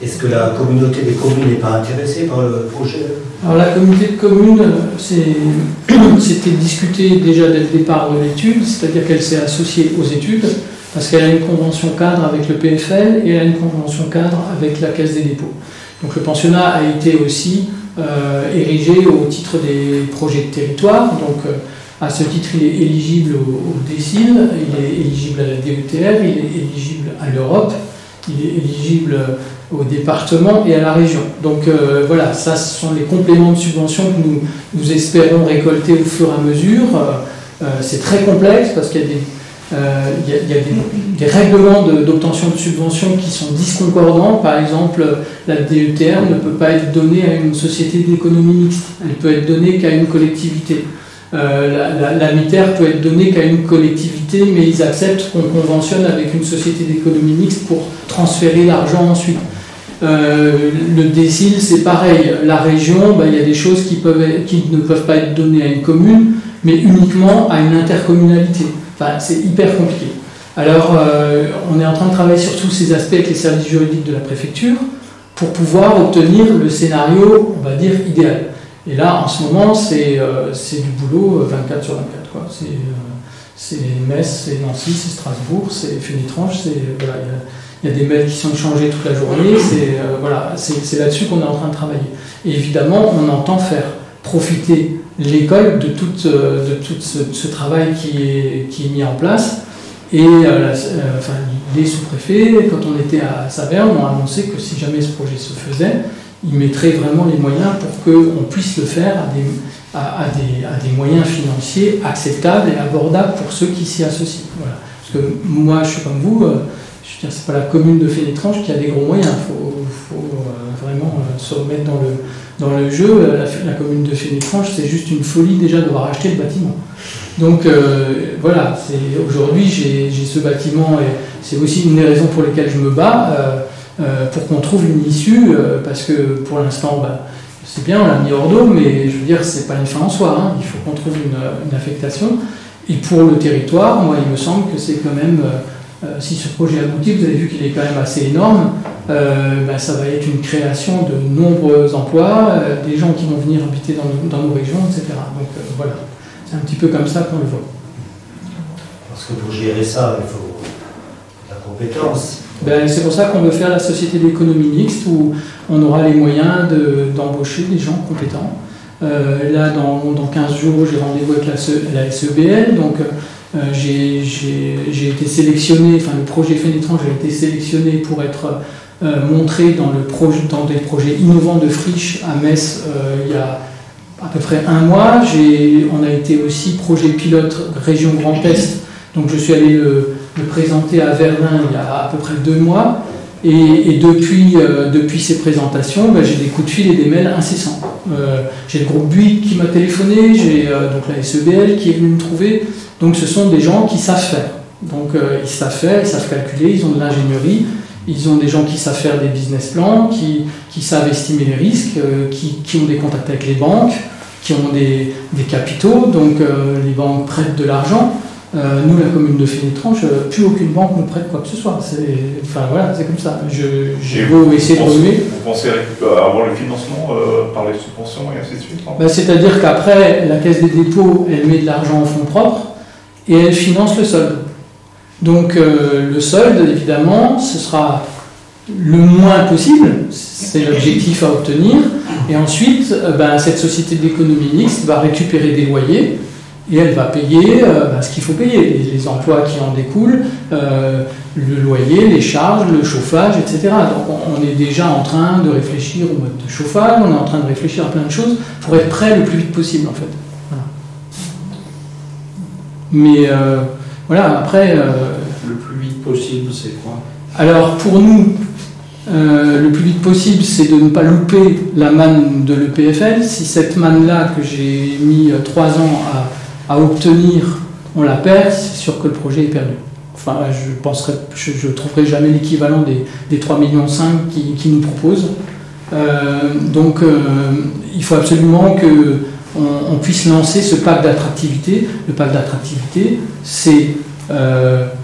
Est-ce que la communauté des communes n'est pas intéressée par le projet? Alors la communauté de communes, c'était discuté déjà dès le départ de l'étude, c'est-à-dire qu'elle s'est associée aux études, parce qu'elle a une convention cadre avec le PFL et elle a une convention cadre avec la Caisse des dépôts. Donc le pensionnat a été aussi érigé au titre des projets de territoire, donc à ce titre il est éligible au DSIL, il est éligible à la DETR, il est éligible à l'Europe, il est éligible au département et à la région. Donc voilà, ça ce sont les compléments de subvention que nous espérons récolter au fur et à mesure. C'est très complexe parce qu'il y a des règlements d'obtention de subventions qui sont disconcordants. Par exemple, la DETR ne peut pas être donnée à une société d'économie mixte, elle peut être donnée qu'à une collectivité. La MITER peut être donnée qu'à une collectivité, mais ils acceptent qu'on conventionne avec une société d'économie mixte pour transférer l'argent ensuite. Le DSIL, c'est pareil. La région, il y a des choses qui ne peuvent pas être données à une commune, mais uniquement à une intercommunalité. Enfin, c'est hyper compliqué. Alors, on est en train de travailler sur tous ces aspects avec les services juridiques de la préfecture pour pouvoir obtenir le scénario, on va dire, idéal. Et là, en ce moment, c'est du boulot 24 sur 24. Quoi. C'est Metz, c'est Nancy, c'est Strasbourg, c'est Fénitranche, voilà, il y a des mails qui sont échangés toute la journée, voilà, c'est là-dessus qu'on est en train de travailler. Et évidemment, on entend faire profiter l'école de tout ce travail qui est mis en place. Et les sous-préfets, quand on était à Saverne, ont annoncé que si jamais ce projet se faisait, ils mettraient vraiment les moyens pour qu'on puisse le faire à des moyens financiers acceptables et abordables pour ceux qui s'y associent. Voilà. Parce que moi, je suis comme vous, je veux dire, c'est pas la commune de Fénitranche qui a des gros moyens. Il faut vraiment se remettre dans le jeu. La commune de Fénitranche, c'est juste une folie déjà d'avoir acheté le bâtiment. Donc voilà, aujourd'hui j'ai ce bâtiment et c'est aussi une des raisons pour lesquelles je me bats. Pour qu'on trouve une issue, parce que pour l'instant, c'est bien, on l'a mis hors d'eau, mais je veux dire, c'est pas une fin en soi, hein. Il faut qu'on trouve une affectation. Et pour le territoire, moi, il me semble que c'est quand même, si ce projet aboutit, vous avez vu qu'il est quand même assez énorme, ça va être une création de nombreux emplois, des gens qui vont venir habiter dans nos régions, etc. Donc voilà, c'est un petit peu comme ça qu'on le voit. Parce que pour gérer ça, il faut de la compétence. C'est pour ça qu'on veut faire la société d'économie mixte où on aura les moyens d'embaucher des gens compétents. Là, dans 15 jours, j'ai rendez-vous avec la SEBL. Donc, j'ai été sélectionné, enfin le projet Fénitranche a été sélectionné pour être montré dans des projets innovants de friche à Metz il y a à peu près un mois. On a été aussi projet pilote région Grand Est Donc je suis allé le présenter à Verdun il y a à peu près 2 mois. Et depuis ces présentations, j'ai des coups de fil et des mails incessants. J'ai le groupe Buick qui m'a téléphoné, j'ai donc la SEBL qui est venue me trouver. Donc ce sont des gens qui savent faire. Donc ils savent faire, ils savent calculer, ils ont de l'ingénierie, ils ont des gens qui savent faire des business plans, qui savent estimer les risques, qui ont des contacts avec les banques, qui ont des capitaux, donc les banques prêtent de l'argent. Nous, la commune de Fénétrange, plus aucune banque nous prête quoi que ce soit. Enfin voilà, c'est comme ça. J'ai beau essayer de remuer. Vous pensez avoir le financement par les subventions et ainsi de suite? C'est-à-dire qu'après, la Caisse des dépôts, elle met de l'argent en fonds propres et elle finance le solde. Donc le solde, évidemment, ce sera le moins possible. C'est l'objectif à obtenir. Et ensuite, cette société d'économie mixte va récupérer des loyers. Et elle va payer ce qu'il faut payer, les emplois qui en découlent, le loyer, les charges, le chauffage, etc. Donc on est déjà en train de réfléchir au mode de chauffage, on est en train de réfléchir à plein de choses pour être prêt le plus vite possible en fait. Voilà. Mais voilà, après... Le plus vite possible, c'est quoi? Alors pour nous, le plus vite possible, c'est de ne pas louper la manne de l'EPFL. Si cette manne-là, que j'ai mis 3 ans à obtenir, on la perd, c'est sûr que le projet est perdu. Enfin, je ne trouverai jamais l'équivalent des 3,5 millions qui nous proposent. Donc, il faut absolument qu'on puisse lancer ce pacte d'attractivité. Le pacte d'attractivité, c'est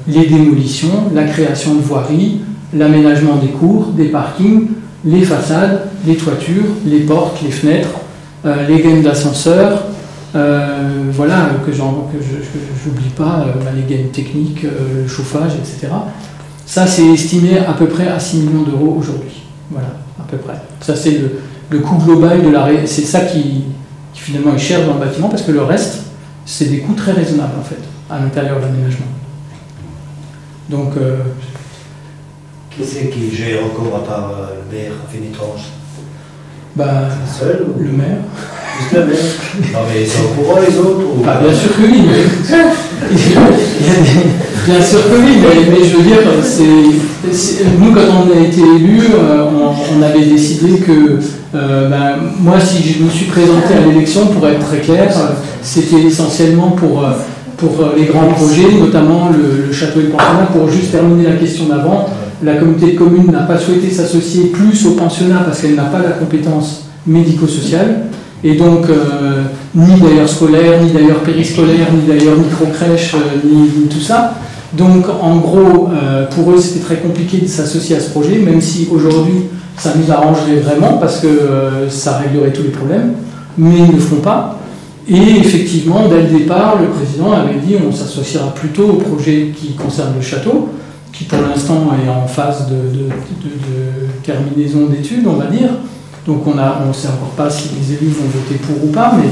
les démolitions, la création de voiries, l'aménagement des cours, des parkings, les façades, les toitures, les portes, les fenêtres, les gaines d'ascenseur, voilà, que j'oublie pas, les gaines techniques, le chauffage, etc. Ça, c'est estimé à peu près à 6 millions d'euros aujourd'hui. Voilà, à peu près. Ça, c'est le coût global de c'est ça qui finalement est cher dans le bâtiment, parce que le reste, c'est des coûts très raisonnables, en fait, à l'intérieur de l'aménagement. Donc... Qui c'est qui gère encore à part le maire à Fénétrange? Seul ou... Le maire. Juste le maire. Non mais c'est au courant les autres ou... Bien sûr que oui. Bien sûr que oui, mais je veux dire, nous quand on a été élus, on avait décidé que moi si je me suis présenté à l'élection, pour être très clair, c'était essentiellement pour les grands projets, notamment le château et le pensionnat. Pour juste terminer la question d'avant, la communauté de communes n'a pas souhaité s'associer plus au pensionnat parce qu'elle n'a pas la compétence médico-sociale. Et donc, ni d'ailleurs scolaire, ni d'ailleurs périscolaire, ni d'ailleurs micro-crèche, ni tout ça. Donc, en gros, pour eux, c'était très compliqué de s'associer à ce projet, même si aujourd'hui, ça nous arrangerait vraiment parce que ça réglerait tous les problèmes. Mais ils ne le font pas. Et effectivement, dès le départ, le président avait dit on s'associera plutôt au projet qui concerne le château, qui pour l'instant est en phase de terminaison d'études, on va dire. Donc on ne sait encore pas si les élus vont voter pour ou pas, mais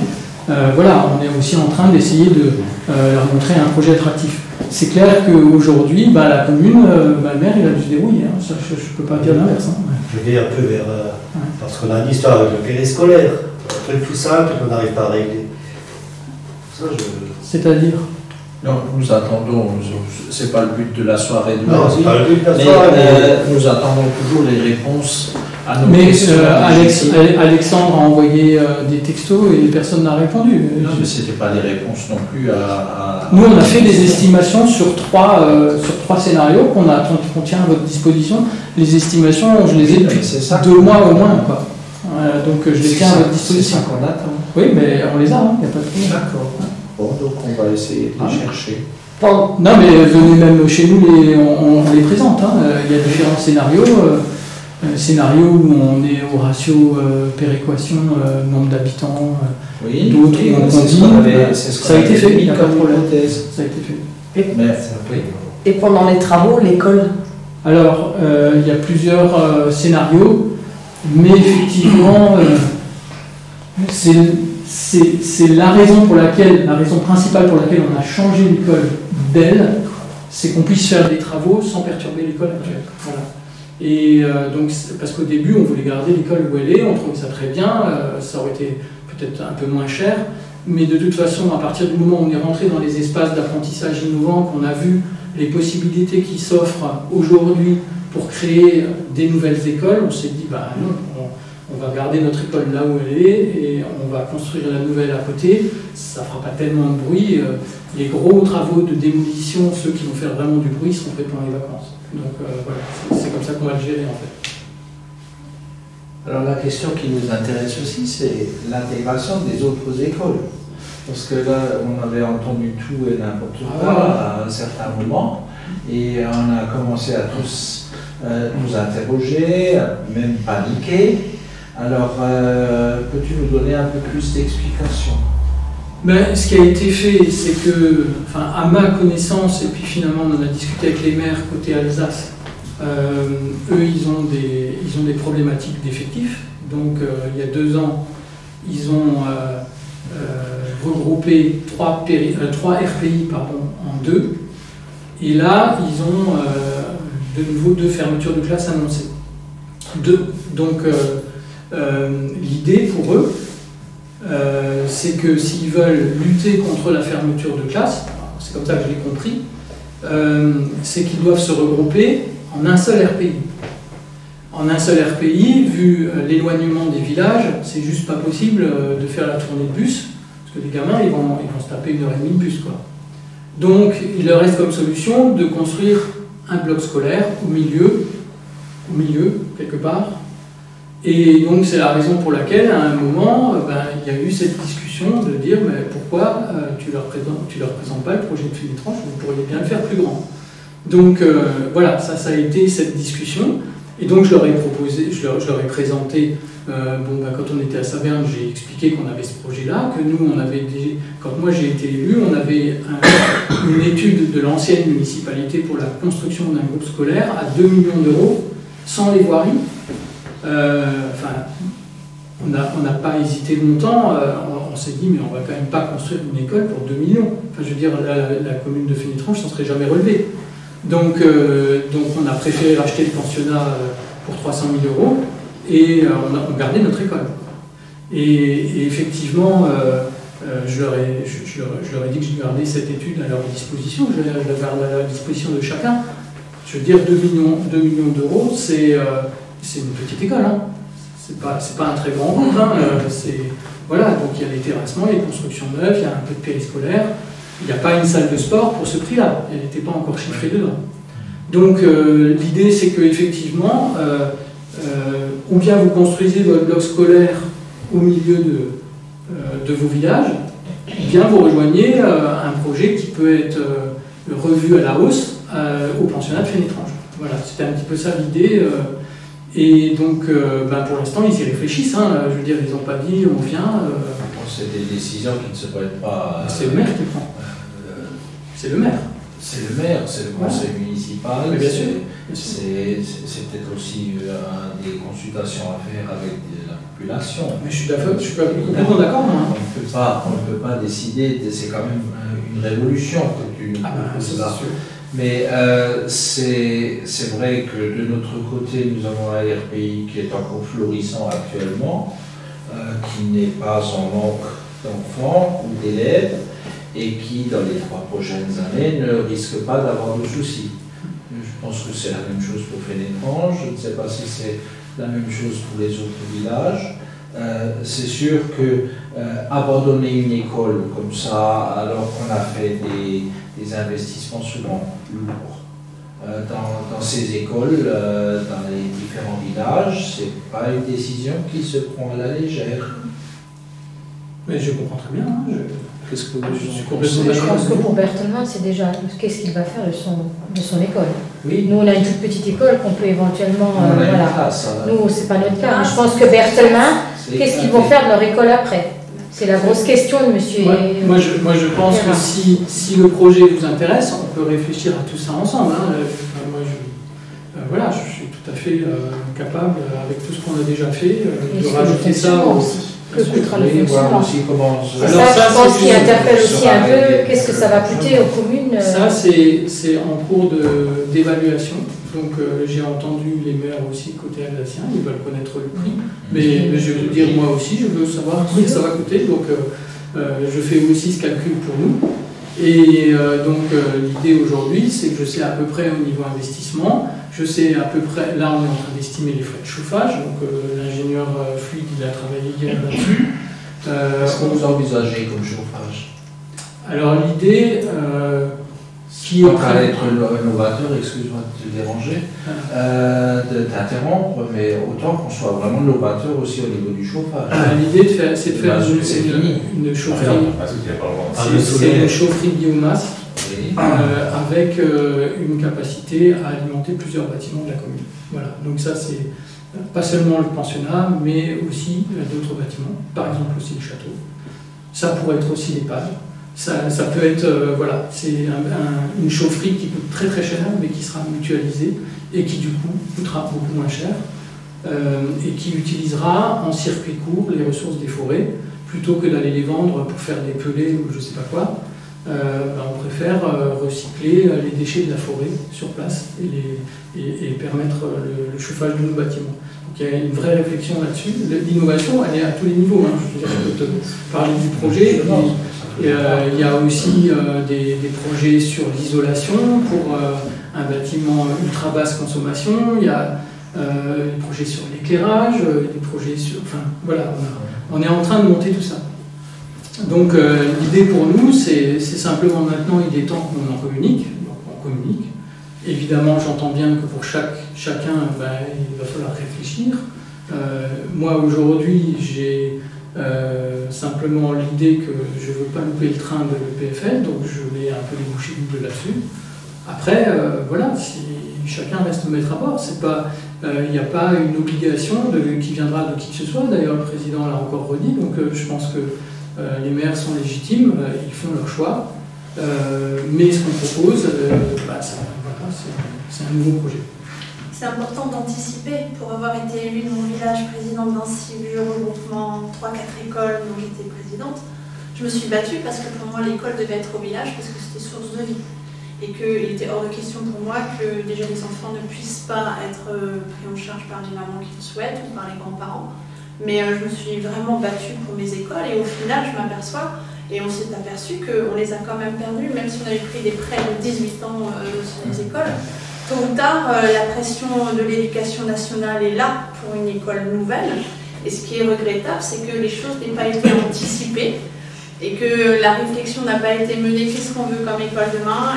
voilà, on est aussi en train d'essayer de leur montrer un projet attractif. C'est clair qu'aujourd'hui, la commune, le maire, il a dû se débrouiller, hein. Ça, je ne peux pas dire l'inverse. Hein. Je vais un peu vers... parce qu'on a une histoire avec le périscolaire, un truc tout simple qu'on n'arrive pas à régler. C'est-à-dire? Non, nous attendons, c'est pas le but de la soirée de non, c'est pas le but de la mais soirée, nous attendons toujours les réponses à nos mais questions. Alexandre a envoyé des textos et personne n'a répondu. Non, mais c'était pas des réponses non plus à... Nous, on a fait des estimations sur trois scénarios qu'on tient à votre disposition. Les estimations, je les ai depuis 2 mois au moins, quoi. Donc je les tiens à votre disposition. C'est ça qu'on attend. Oui, mais on les a, il n'y a pas de problème. D'accord. Bon, donc on va essayer de les chercher. Non, mais venez même chez nous, on les présente. Hein. Il y a différents scénarios. Scénario où on est au ratio péréquation, nombre d'habitants, oui, d'autres où on combine. Ça a été fait, il n'y a pas de problème. Ça a été fait. Et pendant les travaux, l'école? Alors, il y a plusieurs scénarios, mais effectivement, c'est la raison principale pour laquelle on a changé l'école d'elle, c'est qu'on puisse faire des travaux sans perturber l'école actuelle. Voilà. Et donc, parce qu'au début, on voulait garder l'école où elle est, on trouvait ça très bien, ça aurait été peut-être un peu moins cher, mais de toute façon, à partir du moment où on est rentré dans les espaces d'apprentissage innovants, qu'on a vu les possibilités qui s'offrent aujourd'hui pour créer des nouvelles écoles, on s'est dit, bah non, on va garder notre école là où elle est et on va construire la nouvelle à côté. Ça ne fera pas tellement de bruit. Les gros travaux de démolition, ceux qui vont faire vraiment du bruit, seront faits pendant les vacances. Donc voilà, c'est comme ça qu'on va le gérer en fait. Alors la question qui nous intéresse aussi, c'est l'intégration des autres écoles. Parce que là, on avait entendu tout et n'importe quoi à un certain moment, et on a commencé à tous nous interroger, même paniquer. Alors, peux-tu nous donner un peu plus d'explications? Ben, ce qui a été fait, c'est que, enfin, à ma connaissance, et puis finalement on en a discuté avec les maires côté Alsace, eux ils ont des problématiques d'effectifs. Donc il y a 2 ans, ils ont regroupé 3 RPI en 2. Et là, ils ont de nouveau 2 fermetures de classes annoncées. Donc l'idée pour eux, c'est que s'ils veulent lutter contre la fermeture de classe, c'est comme ça que je l'ai compris, c'est qu'ils doivent se regrouper en un seul RPI. En un seul RPI, vu l'éloignement des villages, c'est juste pas possible de faire la tournée de bus, parce que les gamins ils vont se taper 1h30 de bus, quoi. Donc il leur reste comme solution de construire un bloc scolaire au milieu, quelque part. Et donc c'est la raison pour laquelle, à un moment, il y a eu cette discussion de dire mais pourquoi tu leur présentes pas le projet de Fénétrange, vous pourriez bien le faire plus grand. Donc voilà, ça a été cette discussion. Et donc je leur ai proposé, je leur ai présenté, quand on était à Saverne, j'ai expliqué qu'on avait ce projet-là, que nous, quand moi j'ai été élu, on avait une étude de l'ancienne municipalité pour la construction d'un groupe scolaire à 2 millions d'euros, sans les voiries. On n'a pas hésité longtemps, on s'est dit mais on va quand même pas construire une école pour 2 millions. Enfin, je veux dire, la commune de Fénétrange s'en serait jamais relevée. Donc on a préféré racheter le pensionnat pour 300 000 euros et on a gardé notre école. Et effectivement, je leur ai dit que je gardais cette étude à leur disposition, je la garde à la disposition de chacun. Je veux dire, 2 millions d'euros, c'est une petite école, hein. C'est pas un très grand groupe, hein. Voilà, donc il y a les terrassements, les constructions neuves, il y a un peu de périscolaire. Il n'y a pas une salle de sport pour ce prix-là, elle n'était pas encore chiffrée dedans. Donc l'idée c'est qu'effectivement, ou bien vous construisez votre bloc scolaire au milieu de vos villages, ou bien vous rejoignez un projet qui peut être revu à la hausse au pensionnat de Fénétrange. Voilà, c'était un petit peu ça l'idée. Et donc pour l'instant ils y réfléchissent, hein. Je veux dire, ils n'ont pas dit on vient. C'est des décisions qui ne se prennent pas. C'est le maire qui prend. C'est le maire. C'est le maire, c'est le conseil municipal. Mais bien sûr. C'est peut-être aussi des consultations à faire avec la population. Mais je suis complètement d'accord. On ne peut pas décider, c'est quand même une révolution que tu nous proposes là. Mais c'est vrai que de notre côté, nous avons un RPI qui est encore florissant actuellement, qui n'est pas en manque d'enfants ou d'élèves, et qui, dans les 3 prochaines années, ne risque pas d'avoir de soucis. Je pense que c'est la même chose pour Fénétrange, je ne sais pas si c'est la même chose pour les autres villages. C'est sûr que abandonner une école comme ça, alors qu'on a fait des investissements souvent lourds dans ces écoles, dans les différents villages, c'est pas une décision qui se prend à la légère. Mais je comprends très bien. Qu'est-ce que je suis complètement Je d'accord. pense que pour Berthelmann, c'est déjà qu'est-ce qu'il va faire de son école. Oui. Nous, on a une toute petite école qu'on peut éventuellement. On a une classe, nous, c'est pas notre cas. Mais je pense que Berthelmann, qu'est-ce qu'ils vont faire de leur école après? C'est la grosse question de monsieur. Moi, je pense que si le projet vous intéresse, on peut réfléchir à tout ça ensemble. Hein. Je suis tout à fait capable, avec tout ce qu'on a déjà fait, de rajouter ça aussi. Que coûtera le fonctionnement. C'est ça, je pense, qui interpelle aussi un peu. Qu'est-ce que ça va coûter aux communes? Ça, c'est en cours d'évaluation. Donc, j'ai entendu les maires aussi côté alsacien, ils veulent connaître le prix. Mais je veux dire, moi aussi, je veux savoir combien ça va coûter. Donc, je fais aussi ce calcul pour nous. Et donc l'idée aujourd'hui, c'est que je sais à peu près au niveau investissement, je sais à peu près, là on est en train d'estimer les frais de chauffage, donc l'ingénieur fluide il a travaillé hier là-dessus. Qu'est-ce que vous envisagez comme chauffage? Alors l'idée, qui est on va être novateur, excuse-moi de te déranger, de t'interrompre, mais autant qu'on soit vraiment novateur aussi au niveau du chauffage. L'idée c'est de faire une chaufferie. C'est une chaufferie biomasse avec une capacité à alimenter plusieurs bâtiments de la commune. Voilà. Donc ça c'est pas seulement le pensionnat, mais aussi d'autres bâtiments, par exemple aussi le château. Ça pourrait être aussi l'EHPAD. Ça peut être, voilà, c'est une chaufferie qui coûte très très cher, mais qui sera mutualisée et qui du coup coûtera beaucoup moins cher et qui utilisera en circuit court les ressources des forêts plutôt que d'aller les vendre pour faire des pelés ou je sais pas quoi. On préfère recycler les déchets de la forêt sur place et permettre le chauffage de nos bâtiments. Donc il y a une vraie réflexion là-dessus. L'innovation, elle est à tous les niveaux. Hein. Je veux dire, je peux te parler du projet. Il y a aussi des projets sur l'isolation pour un bâtiment ultra basse consommation. Il y a des projets sur l'éclairage, des projets sur... Enfin, voilà, on est en train de monter tout ça. Donc l'idée pour nous, c'est simplement maintenant, il est temps qu'on en communique. Donc on communique. Évidemment, j'entends bien que pour chacun, il va falloir réfléchir. Moi, aujourd'hui, j'ai simplement l'idée que je ne veux pas louper le train de l'EPFL, donc je mets un peu les bouchées doubles là-dessus. Après, voilà, si chacun reste maître à bord, il n'y a pas une obligation qui viendra de qui que ce soit. D'ailleurs, le président l'a encore redit, donc je pense que les maires sont légitimes, ils font leur choix. Mais ce qu'on propose, c'est un nouveau projet. C'est important d'anticiper. Pour avoir été élue de mon village, présidente d'un CIVU, regroupement 3-4 écoles dont j'étais présidente, je me suis battue parce que pour moi l'école devait être au village parce que c'était source de vie. Et qu'il était hors de question pour moi que déjà les enfants ne puissent pas être pris en charge par les mamans qui le souhaitent ou par les grands-parents. Mais je me suis vraiment battue pour mes écoles et au final je m'aperçois, et on s'est aperçu qu'on les a quand même perdus, même si on avait pris des prêts de 18 ans sur les écoles. Tôt ou tard, la pression de l'éducation nationale est là pour une école nouvelle. Et ce qui est regrettable, c'est que les choses n'aient pas été anticipées et que la réflexion n'a pas été menée. Qu'est-ce qu'on veut comme école demain?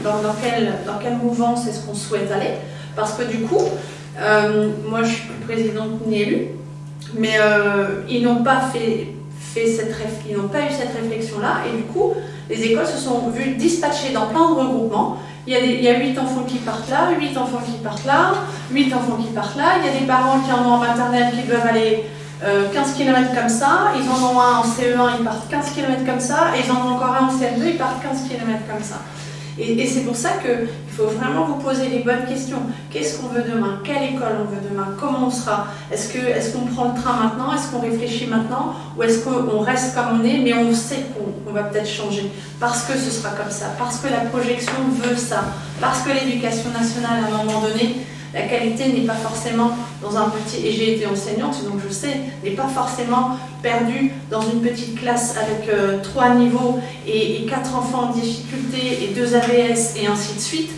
Dans quelle mouvance est-ce qu'on souhaite aller? Parce que du coup, moi je suis plus présidente ni élue, mais ils n'ont pas eu cette réflexion-là. Et du coup, les écoles se sont vues dispatchées dans plein de regroupements. Il y a 8 enfants qui partent là, 8 enfants qui partent là, 8 enfants qui partent là. Il y a des parents qui en ont en maternelle qui doivent aller 15 km comme ça. Ils en ont un en CE1, ils partent 15 km comme ça. Et ils en ont encore un en CM2, ils partent 15 km comme ça. Et c'est pour ça qu'il faut vraiment vous poser les bonnes questions. Qu'est-ce qu'on veut demain? Quelle école on veut demain? Comment on sera? Est-ce qu'on prend le train maintenant? Est-ce qu'on réfléchit maintenant? Ou est-ce qu'on reste comme on est, mais on sait qu'on va peut-être changer? Parce que ce sera comme ça, parce que la projection veut ça, parce que l'éducation nationale, à un moment donné, la qualité n'est pas forcément dans un petit... Et j'ai été enseignante, donc je sais, n'est pas forcément perdue dans une petite classe avec 3 niveaux et 4 enfants en difficulté et 2 AVS et ainsi de suite.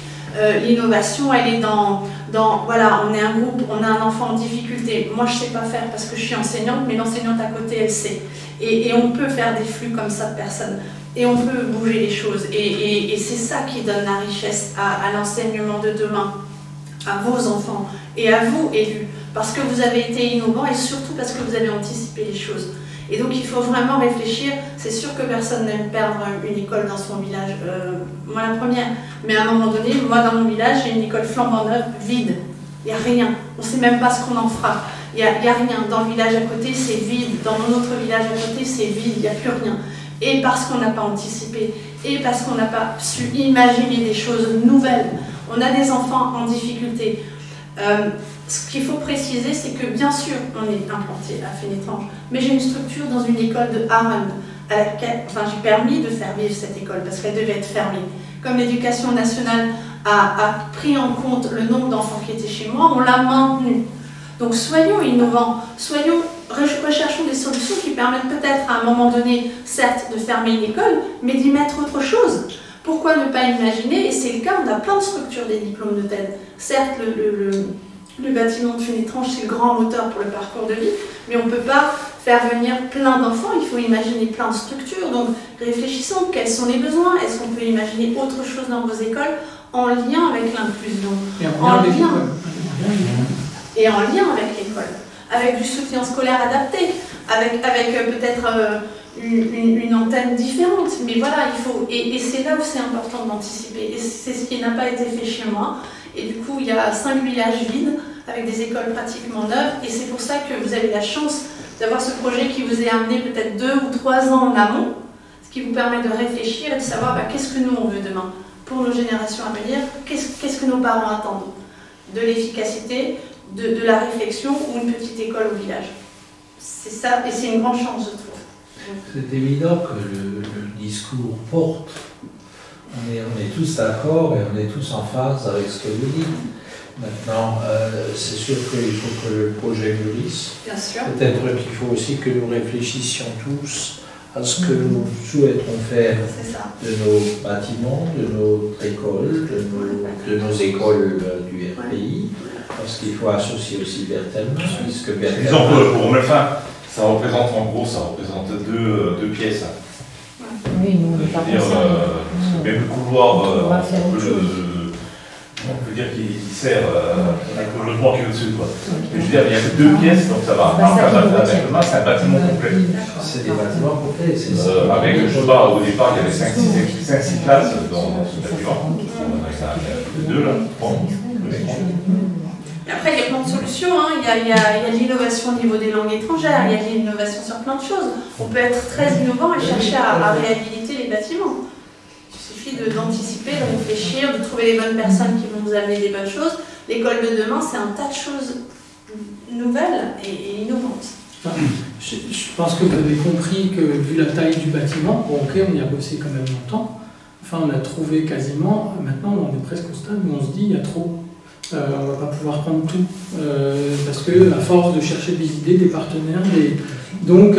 L'innovation, elle est voilà, on est un groupe, on a un enfant en difficulté. Moi, je ne sais pas faire parce que je suis enseignante, mais l'enseignante à côté, elle sait. Et on peut faire des flux comme ça de personnes. Et on peut bouger les choses. Et c'est ça qui donne la richesse à l'enseignement de demain, à vos enfants et à vous, élus. Parce que vous avez été innovants et surtout parce que vous avez anticipé les choses. Et donc il faut vraiment réfléchir. C'est sûr que personne n'aime perdre une école dans son village. Moi la première. Mais à un moment donné, moi dans mon village, j'ai une école flambant neuve, vide. Il n'y a rien. On ne sait même pas ce qu'on en fera. Il n'y a rien. Dans le village à côté, c'est vide. Dans mon autre village à côté, c'est vide. Il n'y a plus rien. Et parce qu'on n'a pas anticipé. Et parce qu'on n'a pas su imaginer des choses nouvelles. On a des enfants en difficulté. Ce qu'il faut préciser, c'est que bien sûr, on est implanté à Fénétrange, mais j'ai une structure dans une école de Haarlem, à laquelle j'ai permis de faire vivre cette école, parce qu'elle devait être fermée. Comme l'éducation nationale a pris en compte le nombre d'enfants qui étaient chez moi, on l'a maintenue. Donc soyons innovants, soyons recherchons des solutions qui permettent peut-être à un moment donné, certes, de fermer une école, mais d'y mettre autre chose. Pourquoi ne pas imaginer, et c'est le cas, on a plein de structures des diplômes de TED. Certes, le bâtiment de Funetrange, c'est le grand moteur pour le parcours de vie, mais on ne peut pas faire venir plein d'enfants, il faut imaginer plein de structures. Donc réfléchissons, quels sont les besoins? Est-ce qu'on peut imaginer autre chose dans vos écoles en lien avec l'inclusion? Et en lien avec l'école, avec du soutien scolaire adapté, avec peut-être une antenne différente. Mais voilà, il faut, et c'est là où c'est important d'anticiper. Et c'est ce qui n'a pas été fait chez moi. Et du coup, il y a 5 villages vides avec des écoles pratiquement neuves. Et c'est pour ça que vous avez la chance d'avoir ce projet qui vous est amené peut-être 2 ou 3 ans en amont, ce qui vous permet de réfléchir et de savoir qu'est-ce que nous on veut demain pour nos générations à venir, qu'est-ce que nos parents attendent, de l'efficacité, de la réflexion ou une petite école au village. C'est ça, et c'est une grande chance, je trouve. C'est évident que le discours porte. On est tous d'accord et on est tous en phase avec ce que vous dites. Maintenant, c'est sûr qu'il faut que le projet mûrisse. Bien sûr. Peut-être qu'il faut aussi que nous réfléchissions tous à ce que nous souhaiterons faire de nos bâtiments, de notre école, de nos écoles du RPI, parce qu'il faut associer aussi Berthellemins, puisque Berthellemins... Disons pour mettre fin, ça représente en gros, ça représente deux pièces. Oui, nous, on n'est pas même le couloir, on peut dire qu'il sert avec le logement qui est au-dessus. Je veux dire, il y a que 2 pièces, donc ça va. C'est un bâtiment complet. C'est des bâtiments complets, c'est ça. Avec, je sais pas, au départ, il y avait 5-6 classes dans ce bâtiment. On a 2 là, 3. Et après, il y a plein de solutions. Hein. Il y a l'innovation au niveau des langues étrangères, il y a l'innovation sur plein de choses. On peut être très innovant et chercher à réhabiliter les bâtiments. Il suffit d'anticiper, de réfléchir, de trouver les bonnes personnes qui vont nous amener des bonnes choses. L'école de demain, c'est un tas de choses nouvelles et innovantes. Je pense que vous avez compris que, vu la taille du bâtiment, bon, ok, on y a bossé quand même longtemps. Enfin, on a trouvé quasiment, maintenant on est presque au stade où on se dit il y a trop. On ne va pas pouvoir prendre tout. Parce que, à force de chercher des idées, des partenaires, donc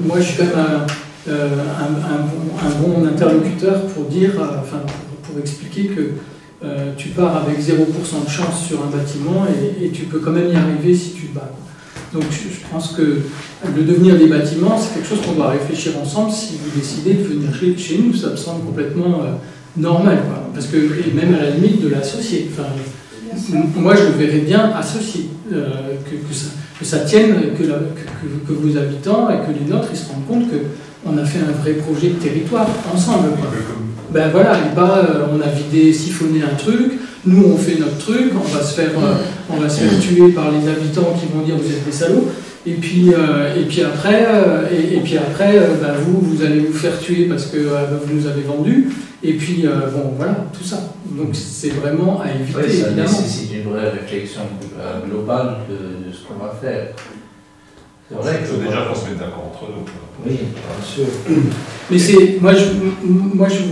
moi je suis quand même un bon interlocuteur pour dire, pour expliquer que tu pars avec 0% de chance sur un bâtiment et tu peux quand même y arriver si tu te bats. Donc je pense que le devenir des bâtiments, c'est quelque chose qu'on doit réfléchir ensemble. Si vous décidez de venir chez nous, ça me semble complètement normal, quoi. Parce que, et même à la limite de l'associer. Enfin, moi je le verrais bien associé, que ça tienne, que vos habitants et que les nôtres ils se rendent compte qu'on a fait un vrai projet de territoire ensemble, quoi. Ben voilà, et pas on a vidé, siphonné un truc, nous on fait notre truc, on va se faire tuer par les habitants qui vont dire vous êtes des salauds, et puis après ben vous allez vous faire tuer parce que vous nous avez vendus, et puis bon voilà, tout ça. Donc c'est vraiment à éviter. Oui, ça évidemment. nécessite une vraie réflexion globale de ce qu'on va faire. C'est vrai qu'il faut déjà qu'on se mette d'accord entre nous. Oui, bien sûr. Mais moi je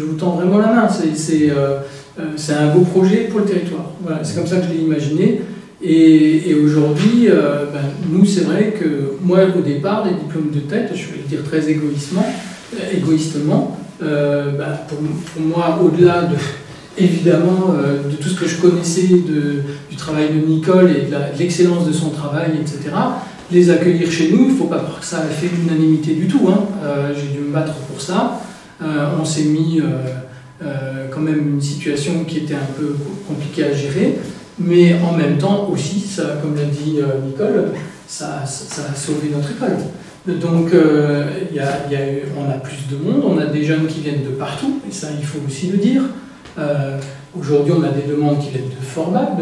vous tends vraiment la main. C'est un beau projet pour le territoire. Voilà, c'est comme ça que je l'ai imaginé. Et aujourd'hui, nous, c'est vrai que moi, au départ, des diplômes de tête, je vais le dire très égoïstement, pour moi, au-delà évidemment de tout ce que je connaissais du travail de Nicole et de l'excellence de son travail, etc., les accueillir chez nous, il ne faut pas croire que ça a fait l'unanimité du tout. Hein. J'ai dû me battre pour ça. On s'est mis quand même une situation qui était un peu compliquée à gérer, mais en même temps aussi, ça, comme l'a dit Nicole, ça a sauvé notre école. Donc on a plus de monde, on a des jeunes qui viennent de partout, et ça il faut aussi le dire. Aujourd'hui on a des demandes qui viennent de Forbach,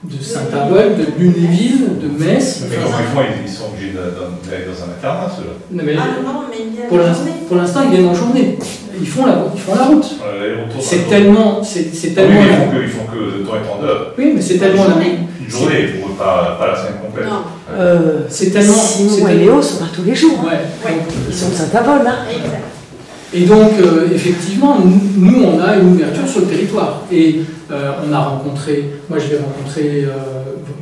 de Saint-Avold, de Lunéville, de Metz. Mais comment ils sont obligés d'aller dans un internat, ceux-là? Pour l'instant, ils viennent en journée. Ils font la route. C'est tellement... Oui, ils font que de temps et temps d'heure. Oui, mais c'est tellement... Une journée, pas la semaine complète. Non. C'est tellement... Simon et Léo sont là tous les jours. Ouais. Ils sont de Saint-Avold, hein. Et donc, effectivement, nous, on a une ouverture sur le territoire. Et on a rencontré, moi je vais rencontrer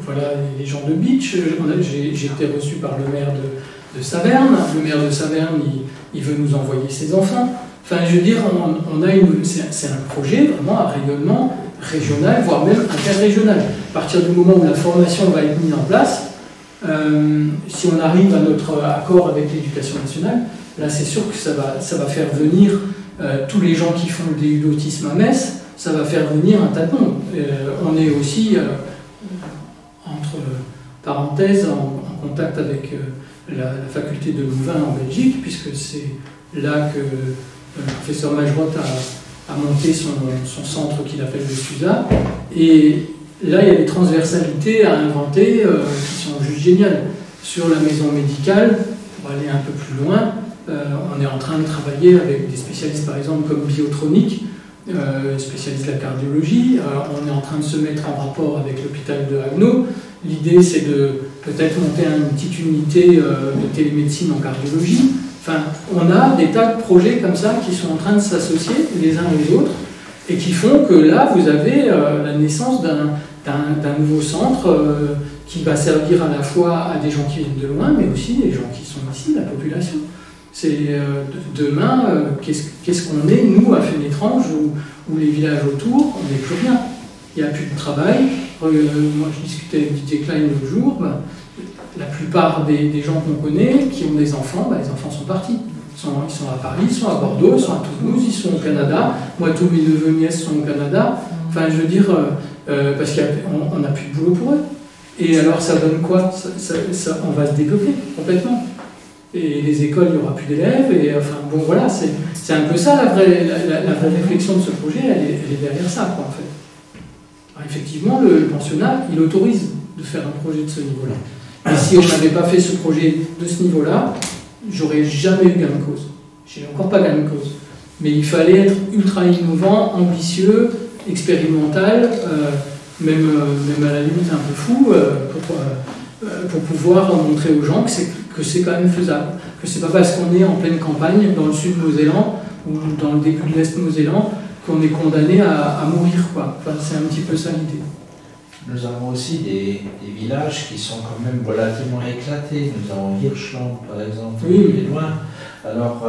voilà les gens de Beach. J'ai été reçu par le maire de Saverne. Le maire de Saverne, il veut nous envoyer ses enfants. Enfin, je veux dire, c'est un projet vraiment à rayonnement régional, voire même interrégional. À partir du moment où la formation va être mise en place, si on arrive à notre accord avec l'éducation nationale, là c'est sûr que ça va faire venir tous les gens qui font le DU d'autisme à Metz, ça va faire venir un tas de monde. On est aussi, entre parenthèses, en contact avec la faculté de Louvain en Belgique, puisque c'est là que le professeur Majroth a monté son centre qu'il appelle le SUSA. Et là, il y a des transversalités à inventer qui sont juste géniales. Sur la maison médicale, pour aller un peu plus loin, on est en train de travailler avec des spécialistes, par exemple, comme Biotronic, spécialiste de la cardiologie. On est en train de se mettre en rapport avec l'hôpital de Haguenau. L'idée, c'est de peut-être monter une petite unité de télémédecine en cardiologie. Enfin, on a des tas de projets comme ça qui sont en train de s'associer les uns et les autres et qui font que là, vous avez la naissance d'un nouveau centre qui va servir à la fois à des gens qui viennent de loin, mais aussi des gens qui sont ici, la population. C'est demain, qu'est-ce qu'on est, nous, à Fénétrange, ou les villages autour, on n'est plus rien. Il n'y a plus de travail. Moi, je discutais avec Didier Klein l'autre jour. La plupart des gens qu'on connaît, qui ont des enfants, les enfants sont partis. Ils sont à Paris, ils sont à Bordeaux, ils sont à Toulouse, ils sont au Canada. Moi, tous mes neveux nièces sont au Canada. Enfin, je veux dire, parce qu'on n'a plus de boulot pour eux. Et alors, ça donne quoi? On va se développer complètement. Et les écoles, il n'y aura plus d'élèves. Et enfin, bon, voilà, c'est un peu ça la vraie réflexion de ce projet. Elle est derrière ça, quoi, en fait. Alors, effectivement, le pensionnat, il autorise de faire un projet de ce niveau-là. Et si on n'avait pas fait ce projet de ce niveau-là, j'aurais jamais eu gain de cause. J'ai encore pas gain de cause. Mais il fallait être ultra innovant, ambitieux, expérimental, même à la limite un peu fou, pour pouvoir montrer aux gens que c'est quand même faisable. Que c'est pas parce qu'on est en pleine campagne, dans le sud Mosellan, ou dans le début de l'Est Mosellan, qu'on est condamné à mourir, quoi. Enfin, c'est un petit peu ça l'idée. Nous avons aussi des villages qui sont quand même relativement éclatés. Nous avons Hirschland, par exemple, qui est loin. Alors,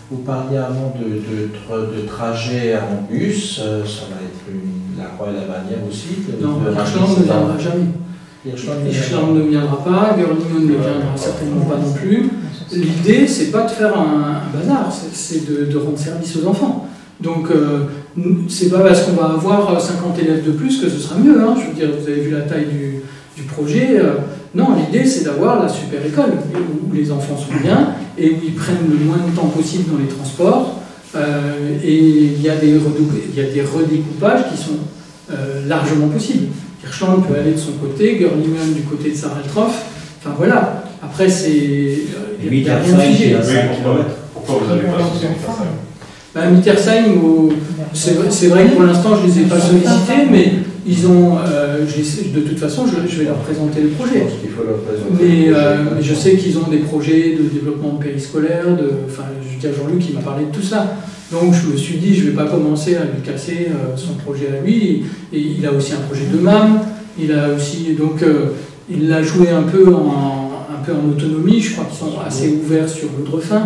vous parliez avant de trajet en bus, ça va être la Croix et la Bannière aussi. Non, Hirschland ne viendra jamais. Hirschland ne viendra pas, Görlingen ne viendra certainement pas non plus. L'idée, c'est pas de faire un bazar, c'est de rendre service aux enfants. Donc, c'est pas parce qu'on va avoir 50 élèves de plus que ce sera mieux. Hein. Je veux dire, vous avez vu la taille du projet. Non, l'idée, c'est d'avoir la super école où les enfants sont bien et où ils prennent le moins de temps possible dans les transports. Et il y a des redécoupages qui sont largement possibles. Hirschland peut aller de son côté, Görlingen du côté de Sareltroff. Enfin voilà. Après, c'est. Il y a rien de figé. Pourquoi vous n'avez pas associé Mittersheim, c'est vrai que pour l'instant je ne les ai pas sollicités, mais ils ont. De toute façon, je vais leur présenter le projet. Mais je sais qu'ils ont des projets de développement périscolaire. Enfin, je veux dire, Jean-Luc, il m'a parlé de tout ça. Donc je me suis dit, je ne vais pas commencer à lui casser son projet à lui. Et il a aussi un projet de MAM. Il a aussi. Donc il l'a joué un peu en autonomie. Je crois qu'ils sont assez ouverts sur l'Audrefin.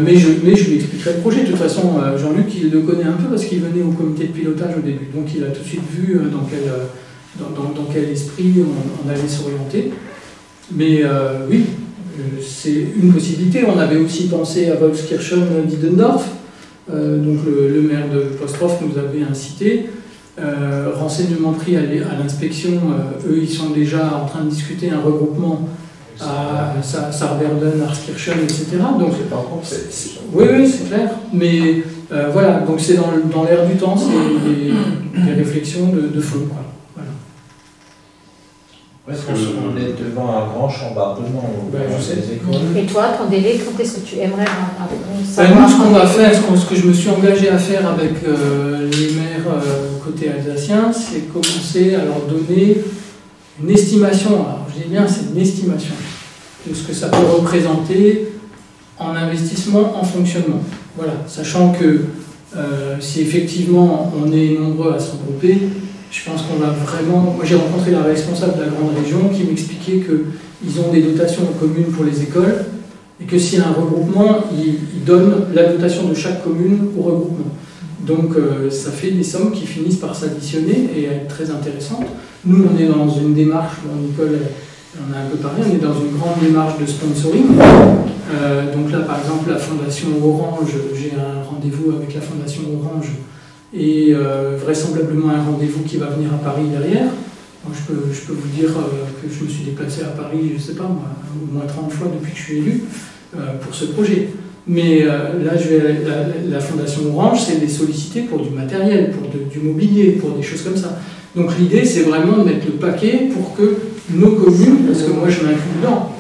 Mais je lui expliquerai le projet. De toute façon, Jean-Luc, il le connaît un peu parce qu'il venait au comité de pilotage au début. Donc il a tout de suite vu dans quel esprit on allait s'orienter. Mais oui, c'est une possibilité. On avait aussi pensé à Wolfskirchen Diedendorf. Donc le maire de Postroff nous avait incité. Renseignement pris à l'inspection, eux, ils sont déjà en train de discuter un regroupement à Saarwerden, Arskirchen, etc. Donc, oui, c'est clair. Mais voilà, donc c'est dans l'air du temps, c'est des réflexions de fond. Quoi. Voilà. Est-ce qu'on est devant un grand chambardement dans les écoles? Et toi, ton délai, quand est-ce que tu aimerais nous, ce qu'on va faire, ce que je me suis engagé à faire avec les maires côté alsacien, c'est commencer à leur donner une estimation. Alors, je dis bien, c'est une estimation de ce que ça peut représenter en investissement, en fonctionnement. Voilà, sachant que si effectivement on est nombreux à se regrouper, je pense qu'on va vraiment... Moi, j'ai rencontré la responsable de la grande région qui m'expliquait qu'ils ont des dotations communes pour les écoles et que s'il y a un regroupement, ils donnent la dotation de chaque commune au regroupement. Donc, ça fait des sommes qui finissent par s'additionner et être très intéressantes. Nous, on est dans une démarche, Nicole en a un peu parlé, on est dans une grande démarche de sponsoring. Donc là, par exemple, la Fondation Orange, j'ai un rendez-vous avec la Fondation Orange et vraisemblablement un rendez-vous qui va venir à Paris derrière. Moi, je peux vous dire que je me suis déplacé à Paris, je ne sais pas, moi, au moins 30 fois depuis que je suis élu, pour ce projet. Mais là, la Fondation Orange, c'est les solliciter pour du matériel, pour du mobilier, pour des choses comme ça. Donc l'idée, c'est vraiment de mettre le paquet pour que nos communes, parce que moi je m'inclus dedans,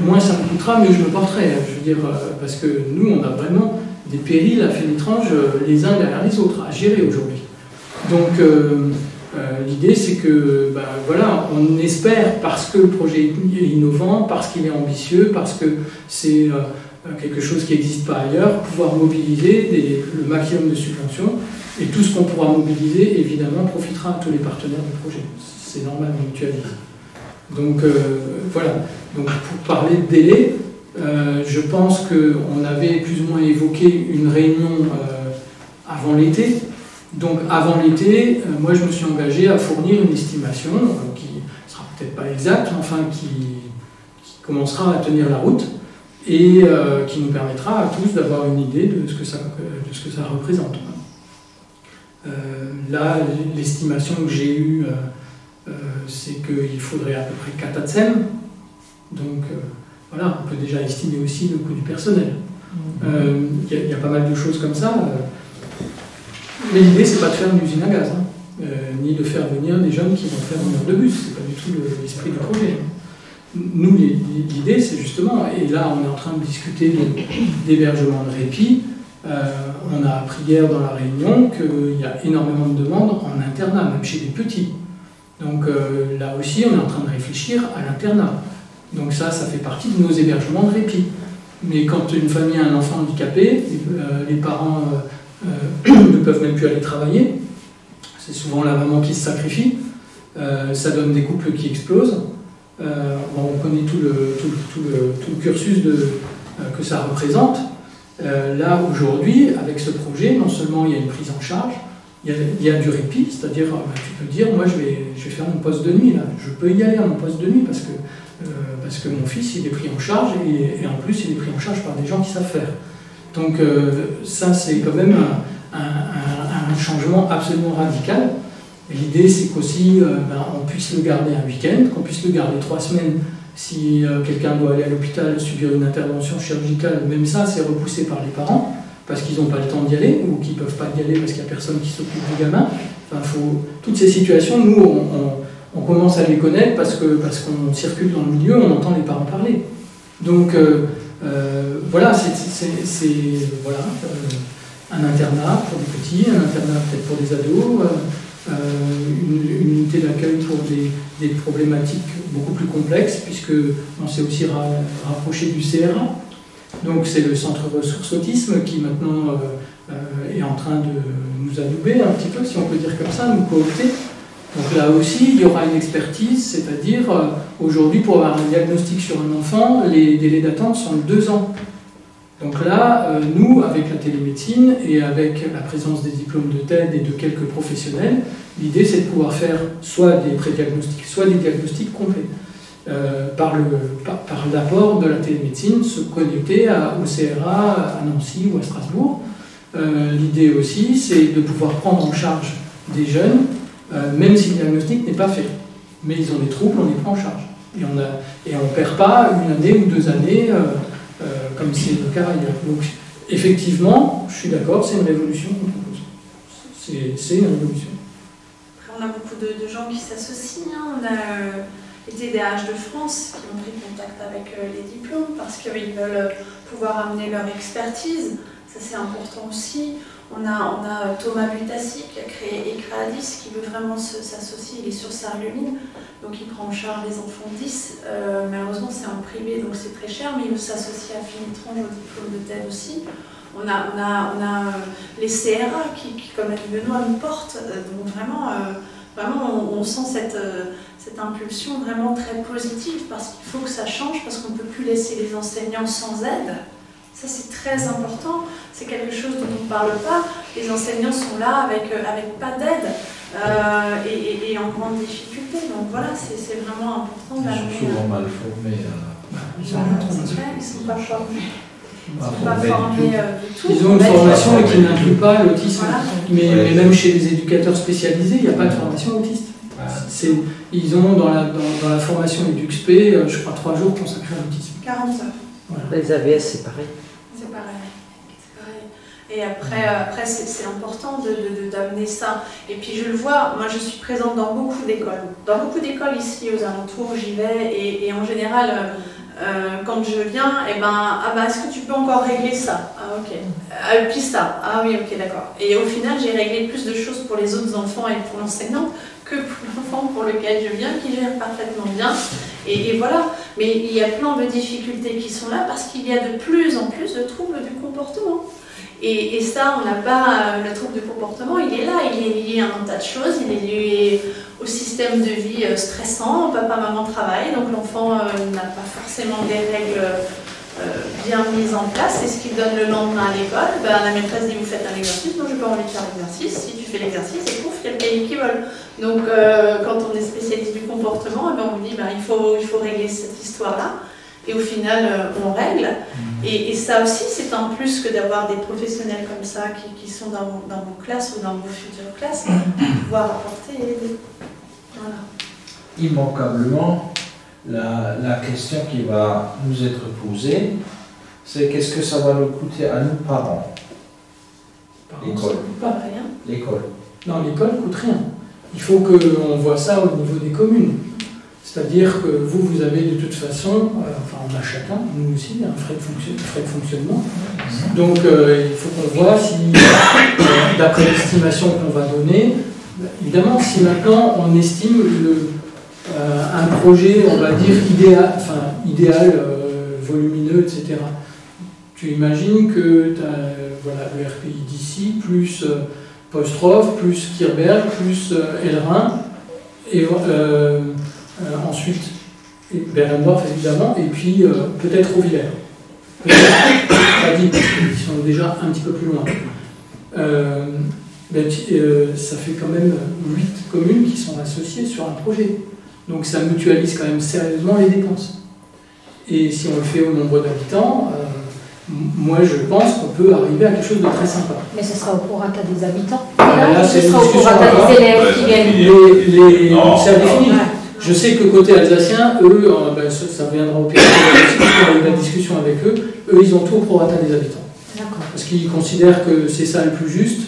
moins ça me coûtera, mieux je me porterai. Je veux dire, parce que nous, on a vraiment des périls à Fénétrange les uns derrière les autres à gérer aujourd'hui. Donc l'idée, c'est que, voilà, on espère, parce que le projet est innovant, parce qu'il est ambitieux, parce que c'est quelque chose qui n'existe pas ailleurs, pouvoir mobiliser le maximum de subventions. Et tout ce qu'on pourra mobiliser, évidemment, profitera à tous les partenaires du projet. C'est normal, on mutualise. Donc, voilà. Donc, pour parler de délai, je pense qu'on avait plus ou moins évoqué une réunion avant l'été. Donc, avant l'été, moi, je me suis engagé à fournir une estimation qui ne sera peut-être pas exacte, mais enfin, qui commencera à tenir la route et qui nous permettra à tous d'avoir une idée de ce que ça représente. Là, l'estimation que j'ai eue, c'est qu'il faudrait à peu près 4 ATSEM. Donc, voilà, on peut déjà estimer aussi le coût du personnel. Il y a pas mal de choses comme ça. Mais l'idée, c'est pas de faire une usine à gaz, ni de faire venir des jeunes qui vont faire une heure de bus. C'est pas du tout l'esprit du projet. Nous, l'idée, c'est justement, et là, on est en train de discuter d'hébergement de répit. On a appris hier dans la réunion qu'il y a énormément de demandes en internat, même chez des petits. Donc là aussi, on est en train de réfléchir à l'internat. Donc ça fait partie de nos hébergements de répit. Mais quand une famille a un enfant handicapé, les parents ne peuvent même plus aller travailler. C'est souvent la maman qui se sacrifie. Ça donne des couples qui explosent. On connaît tout le cursus que ça représente. Là, aujourd'hui, avec ce projet, non seulement il y a une prise en charge, il y a du répit, c'est-à-dire tu peux dire, moi je vais faire mon poste de nuit, là. Je peux y aller à mon poste de nuit parce que mon fils il est pris en charge et en plus il est pris en charge par des gens qui savent faire. Donc ça c'est quand même un changement absolument radical. L'idée c'est qu'aussi on puisse le garder un week-end, qu'on puisse le garder 3 semaines. Si quelqu'un doit aller à l'hôpital subir une intervention chirurgicale, même ça, c'est repoussé par les parents, parce qu'ils n'ont pas le temps d'y aller, ou qu'ils ne peuvent pas y aller parce qu'il n'y a personne qui s'occupe du gamin. Enfin, toutes ces situations, nous, on commence à les connaître parce qu'on circule dans le milieu, on entend les parents parler. Donc, voilà, c'est voilà, un internat pour des petits, un internat peut-être pour des ados, une unité d'accueil pour des problématiques beaucoup plus complexes, puisqu'on s'est aussi rapproché du CRA. Donc c'est le centre ressources autisme qui maintenant est en train de nous adouber un petit peu, si on peut dire comme ça, nous coopter. Donc là aussi, il y aura une expertise, c'est-à-dire aujourd'hui, pour avoir un diagnostic sur un enfant, les délais d'attente sont de 2 ans. Donc là, nous, avec la télémédecine et avec la présence des diplômes de TED et de quelques professionnels, l'idée c'est de pouvoir faire soit des prédiagnostics, soit des diagnostics complets. Par l'apport de la télémédecine, se connecter au CRA à Nancy ou à Strasbourg. L'idée aussi, c'est de pouvoir prendre en charge des jeunes, même si le diagnostic n'est pas fait. Mais ils ont des troubles, on les prend en charge. Et on ne perd pas 1 année ou 2 années, comme c'est le cas ailleurs. Donc, effectivement, je suis d'accord, c'est une révolution qu'on propose. C'est une révolution. Après, on a beaucoup de gens qui s'associent. On a les TDAH de France qui ont pris contact avec les diplômes parce qu'ils veulent pouvoir amener leur expertise. Ça, c'est important aussi. On a Thomas Butassi qui a créé Ecradis, qui veut vraiment s'associer. Il est sur Sarreguemines, donc il prend en charge les enfants 10. Malheureusement, c'est en privé, donc c'est très cher, mais il veut s'associer à Fénétrange au diplôme de TED aussi. On a les CRA qui, comme l'a dit Benoît, nous portent. Donc vraiment, on sent cette impulsion vraiment très positive parce qu'il faut que ça change, parce qu'on ne peut plus laisser les enseignants sans aide. Ça, c'est très important. C'est quelque chose dont on ne parle pas. Les enseignants sont là avec pas d'aide et en grande difficulté. Donc voilà, c'est vraiment important d'amener. Ils sont souvent mal formés. Ils ne sont pas formés. Ils sont pas formés de tout. Ils ont une formation qui n'inclut pas l'autisme. Voilà. Mais même chez les éducateurs spécialisés, il n'y a pas de formation autiste. Ils ont dans la formation EduxP, je crois, 3 jours consacrés à l'autisme. 40 heures. Voilà. Les AVS, c'est pareil. C'est pareil. Et après c'est important d'amener ça. Et puis je le vois, moi je suis présente dans beaucoup d'écoles. Dans beaucoup d'écoles ici aux alentours, j'y vais et en général, quand je viens, est-ce que tu peux encore régler ça? Ah ok. Et puis ça. Ah oui, ok, d'accord. Et au final, j'ai réglé plus de choses pour les autres enfants et pour l'enseignant que pour l'enfant pour lequel je viens, qui gère parfaitement bien. Et voilà. Mais il y a plein de difficultés qui sont là parce qu'il y a de plus en plus de troubles du comportement. Et ça, on n'a pas le trouble du comportement, il est là, il est lié à un tas de choses, il est lié au système de vie stressant, papa-maman travaille, donc l'enfant n'a pas forcément des règles bien mises en place, c'est ce qu'il donne le lendemain à l'école. La maîtresse dit vous faites un exercice, moi j'ai pas envie de faire l'exercice, si tu fais l'exercice, et pouf, il y a le cahier qui vole. Donc quand on est spécialiste du comportement, on dit il faut régler cette histoire-là. Et au final, on règle. Et ça aussi, c'est un plus que d'avoir des professionnels comme ça qui sont dans vos classes ou dans vos futures classes, pouvoir apporter et aider. Voilà. Immanquablement, la question qui va nous être posée, c'est qu'est-ce que ça va nous coûter à nous parents? L'école. Pas rien. L'école. Non, l'école ne coûte rien. Il faut qu'on voit ça au niveau des communes. C'est-à-dire que vous avez de toute façon, on a chacun, nous aussi, un frais de fonctionnement. Donc il faut qu'on voit si, d'après l'estimation qu'on va donner, évidemment, si maintenant on estime un projet, on va dire, idéal, volumineux, etc. Tu imagines que tu as le RPI d'ici, plus Postrof, plus Kirberg, plus Elrin, et ensuite Berendorf évidemment, et puis peut-être Rovillers. Pas dit, parce qu'ils sont déjà un petit peu plus loin. Ça fait quand même 8 communes qui sont associées sur un projet. Donc ça mutualise quand même sérieusement les dépenses. Et si on le fait au nombre d'habitants, moi je pense qu'on peut arriver à quelque chose de très sympa. Mais ce sera au prorata des habitants. Là, ce sera au prorata des élèves qui viennent. C'est indéfini. Je sais que côté alsacien, eux, ça viendra au pire de la discussion avec eux, ils ont tout au prorata des habitants. Parce qu'ils considèrent que c'est ça le plus juste,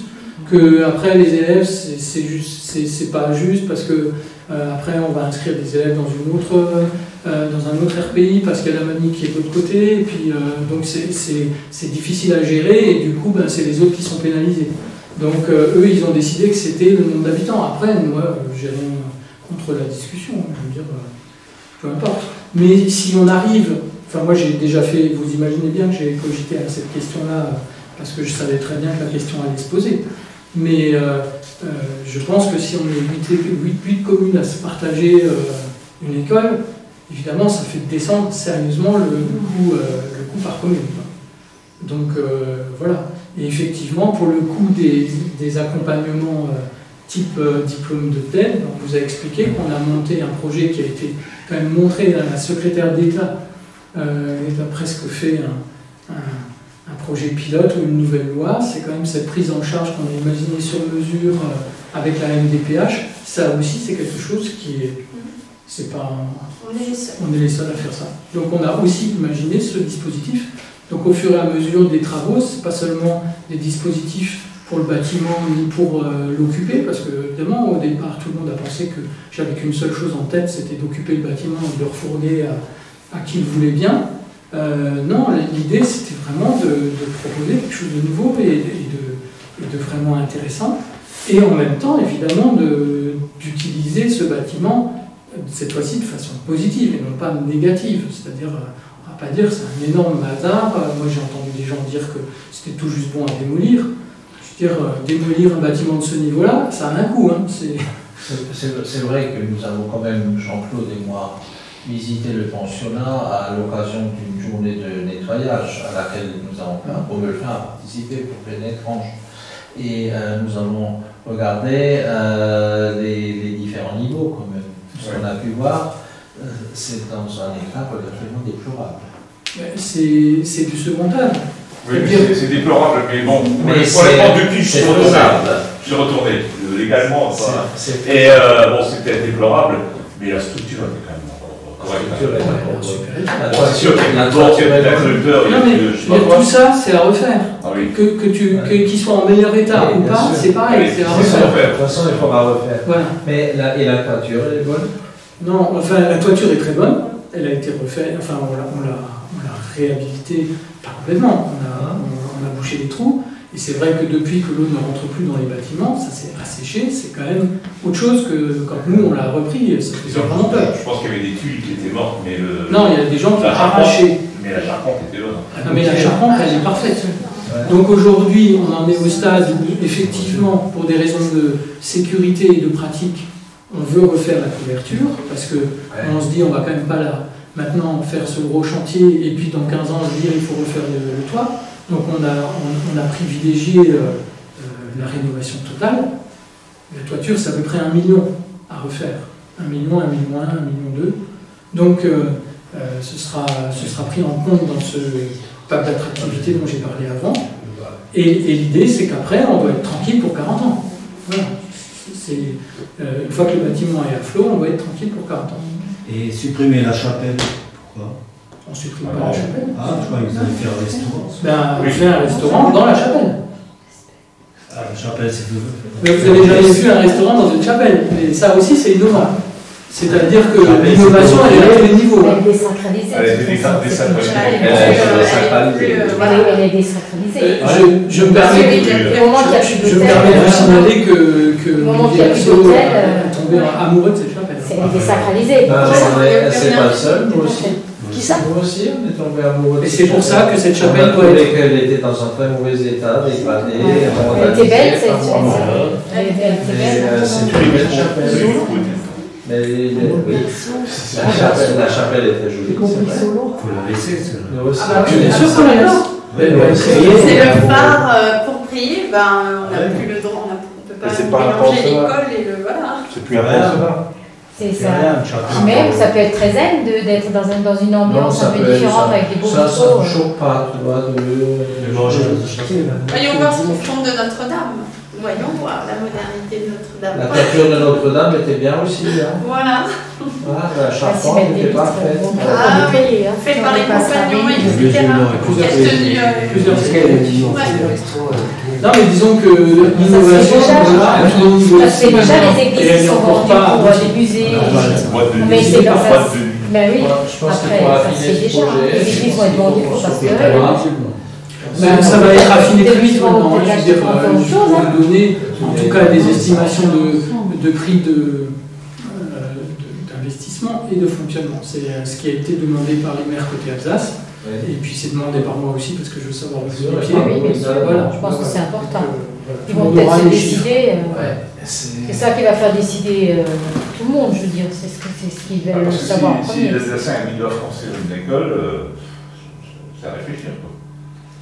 que après les élèves, c'est pas juste, parce que après on va inscrire des élèves dans un autre RPI, parce qu'il y a la mamie qui est de l'autre côté, et puis donc c'est difficile à gérer, et du coup c'est les autres qui sont pénalisés. Donc eux, ils ont décidé que c'était le nombre d'habitants. Après, moi, j'ai rien contre la discussion, je veux dire, peu importe. Mais si on arrive, moi j'ai déjà fait, vous imaginez bien que j'ai cogité à cette question-là, parce que je savais très bien que la question allait se poser. Mais je pense que si on est 8 communes à se partager une école, évidemment ça fait descendre sérieusement le coût par commune. Donc voilà. Et effectivement, pour le coût des accompagnements type diplôme de TED, on vous a expliqué qu'on a monté un projet qui a été quand même montré à la secrétaire d'État. Elle a presque fait un projet pilote ou une nouvelle loi. C'est quand même cette prise en charge qu'on a imaginée sur mesure avec la MDPH. Ça aussi, c'est quelque chose qui est... C'est pas... On est les seuls à faire ça. Donc on a aussi imaginé ce dispositif. Donc au fur et à mesure des travaux, c'est pas seulement des dispositifs pour le bâtiment ni pour l'occuper, parce que évidemment au départ tout le monde a pensé que j'avais qu'une seule chose en tête, c'était d'occuper le bâtiment et de le refourguer à qui le voulait bien. Non, l'idée c'était vraiment de proposer quelque chose de nouveau et de vraiment intéressant, et en même temps évidemment d'utiliser ce bâtiment cette fois-ci de façon positive et non pas négative, c'est-à-dire on va pas dire c'est un énorme hasard. Moi j'ai entendu des gens dire que c'était tout juste bon à démolir. Je veux dire, démolir un bâtiment de ce niveau-là, ça a un coût. Hein. C'est vrai que nous avons quand même, Jean-Claude et moi, visité le pensionnat à l'occasion d'une journée de nettoyage à laquelle nous avons Romelfin a participé pour plein étrange. Et nous avons regardé les différents niveaux quand même. Ce qu'on a pu voir, c'est dans un état relativement déplorable. C'est du second âge. Oui, c'est déplorable, mais bon, honnêtement, depuis, je suis retourné. Légalement, et bon, c'est peut-être déplorable, mais la structure est quand même correcte. C'est sûr qu'il y a un interrupteur. Tout ça, c'est à refaire. Ah oui. Qu'il soit en meilleur état ou pas, c'est pareil, c'est à refaire. De toute façon, il faudra refaire. Voilà. Mais la toiture, elle est bonne? Non, enfin, la toiture est très bonne. Elle a été refaite, enfin, on l'a réhabilitée, pas complètement. On a bouché les trous. Et c'est vrai que depuis que l'eau ne rentre plus dans les bâtiments, ça s'est asséché, c'est quand même autre chose que quand nous on l'a repris, ça faisait vraiment peur. Je pense qu'il y avait des tuiles qui étaient mortes, mais non, il y a des gens qui ont arraché. Mais la charpente était bonne. Non, mais la charpente, elle est parfaite. Ouais. Donc aujourd'hui, on en est au stade où, effectivement, pour des raisons de sécurité et de pratique, on veut refaire la couverture, parce qu'on se dit, on va quand même pas là, maintenant faire ce gros chantier, et puis dans 15 ans, se dire, il faut refaire le toit. Donc on a privilégié la rénovation totale. La toiture, c'est à peu près 1 million à refaire. 1 million, 1 million 1, 1 million 2. Donc ce sera pris en compte dans ce pack d'attractivité dont j'ai parlé avant. Et l'idée, c'est qu'après, on doit être tranquille pour 40 ans. Voilà. Une fois que le bâtiment est à flot, on doit être tranquille pour 40 ans. Et supprimer la chapelle, pourquoi? On supprime pas la chapelle. Ah, je crois que vous allez faire un restaurant. On fait un restaurant dans la chapelle. Ah, la chapelle, c'est tout. Mais vous n'avez jamais vu un restaurant dans une chapelle. Mais ça aussi, c'est innovant. C'est-à-dire que l'innovation, elle est à tous les niveaux. Elle est décentralisée. Elle est décentralisée. Elle est décentralisée. Je me permets de signaler que Biaxo est tombé amoureux de cette chapelle. Elle est décentralisée. C'est pas le seul, moi aussi. Qui ça? Moi aussi, on est tombé amoureux. Et c'est pour ça que cette chapelle doit être. Elle était dans un très mauvais état, dégradée. Elle était belle, cette chapelle. C'est une belle chapelle. Mais oui, la chapelle était jolie. Il faut la laisser, celle-là. Bien sûr qu'on la laisse. C'est le phare pour prier, on n'a plus le droit, on ne peut pas mélanger l'école et le. Voilà. C'est plus rien. C'est ça. Même ça peut être très zen d'être dans une ambiance un peu différente avec des beaux Ça photos. ne choque pas, tu vois, de manger. Voyons voir ce qu'ils font de Notre-Dame. Voyons voir la modernité de Notre-Dame. La toiture de Notre-Dame était bien aussi. Hein. Voilà. La charpente n'était pas faite. Ah oui, fait par les compagnons, etc. Plusieurs Non, mais disons que l'innovation, à tous les niveaux. Ça fait déjà les églises qui sont vendues pour les musées. Mais c'est comme ça. Ben oui, après, ça se fait déjà. Les églises vont être vendues pour parce que. Ça va être affiné plus vite maintenant. Je veux dire, je peux donner en tout cas des estimations de prix d'investissement et de fonctionnement. C'est ce qui a été demandé par les maires côté Alsace. Et puis c'est demandé par moi aussi parce que je veux savoir où je pied. Voilà, je pense que c'est important. Ils vont peut-être se décider. C'est ça qui va faire décider tout le monde, je veux dire. C'est ce qu'ils veulent savoir. Si les Alsaciens doivent construire une école, c'est à réfléchir.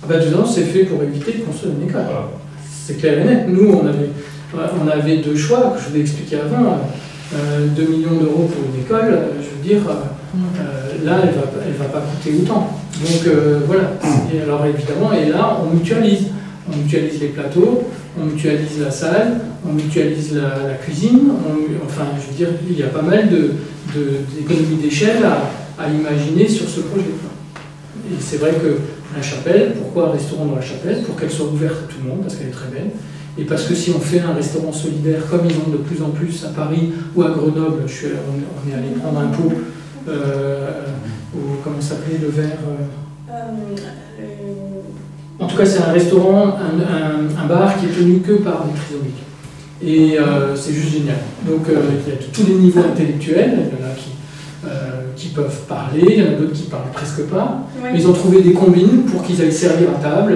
De toute façon, c'est fait pour éviter de construire une école. Voilà. C'est clair et net. Nous, on avait deux choix que je vous ai expliqué avant. 2 millions d'euros pour une école, je veux dire, là, elle va pas coûter autant. Donc voilà. Et alors évidemment, et là, on mutualise. On mutualise les plateaux, on mutualise la salle, on mutualise la cuisine. Enfin, je veux dire, il y a pas mal d'économies d'échelle à imaginer sur ce projet. Et c'est vrai que la chapelle, pourquoi un restaurant dans la chapelle? Pour qu'elle soit ouverte à tout le monde, parce qu'elle est très belle. Et parce que si on fait un restaurant solidaire, comme ils ont de plus en plus à Paris ou à Grenoble, on est allé prendre un pot, comment s'appelait le verre En tout cas, c'est un restaurant, un bar qui est tenu que par des trisomiques. Et c'est juste génial. Donc, il y a tous les niveaux intellectuels, il y en a qui peuvent parler, il y en a d'autres qui parlent presque pas, mais ils ont trouvé des combines pour qu'ils aillent servir à table.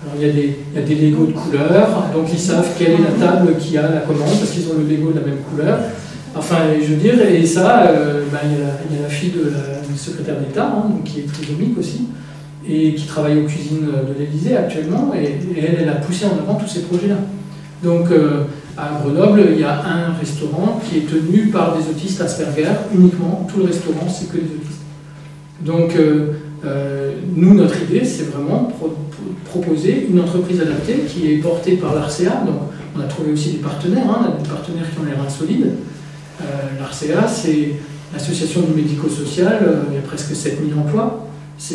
Alors il y a des Legos de couleur, donc ils savent quelle est la table qui a la commande, parce qu'ils ont le Lego de la même couleur. Enfin, je veux dire, et ça, il y a la fille du secrétaire d'État, qui est trisomique aussi, et qui travaille aux cuisines de l'Élysée actuellement, et elle a poussé en avant tous ces projets-là. Donc, à Grenoble, il y a un restaurant qui est tenu par des autistes Asperger, uniquement. Tout le restaurant, c'est que des autistes. Donc, nous, notre idée, c'est vraiment proposer une entreprise adaptée qui est portée par l'ARCEA. Donc, on a trouvé aussi des partenaires, des partenaires qui ont l'air insolides. L'ARCEA, c'est l'association du médico-social, il y a presque 7000 emplois. Je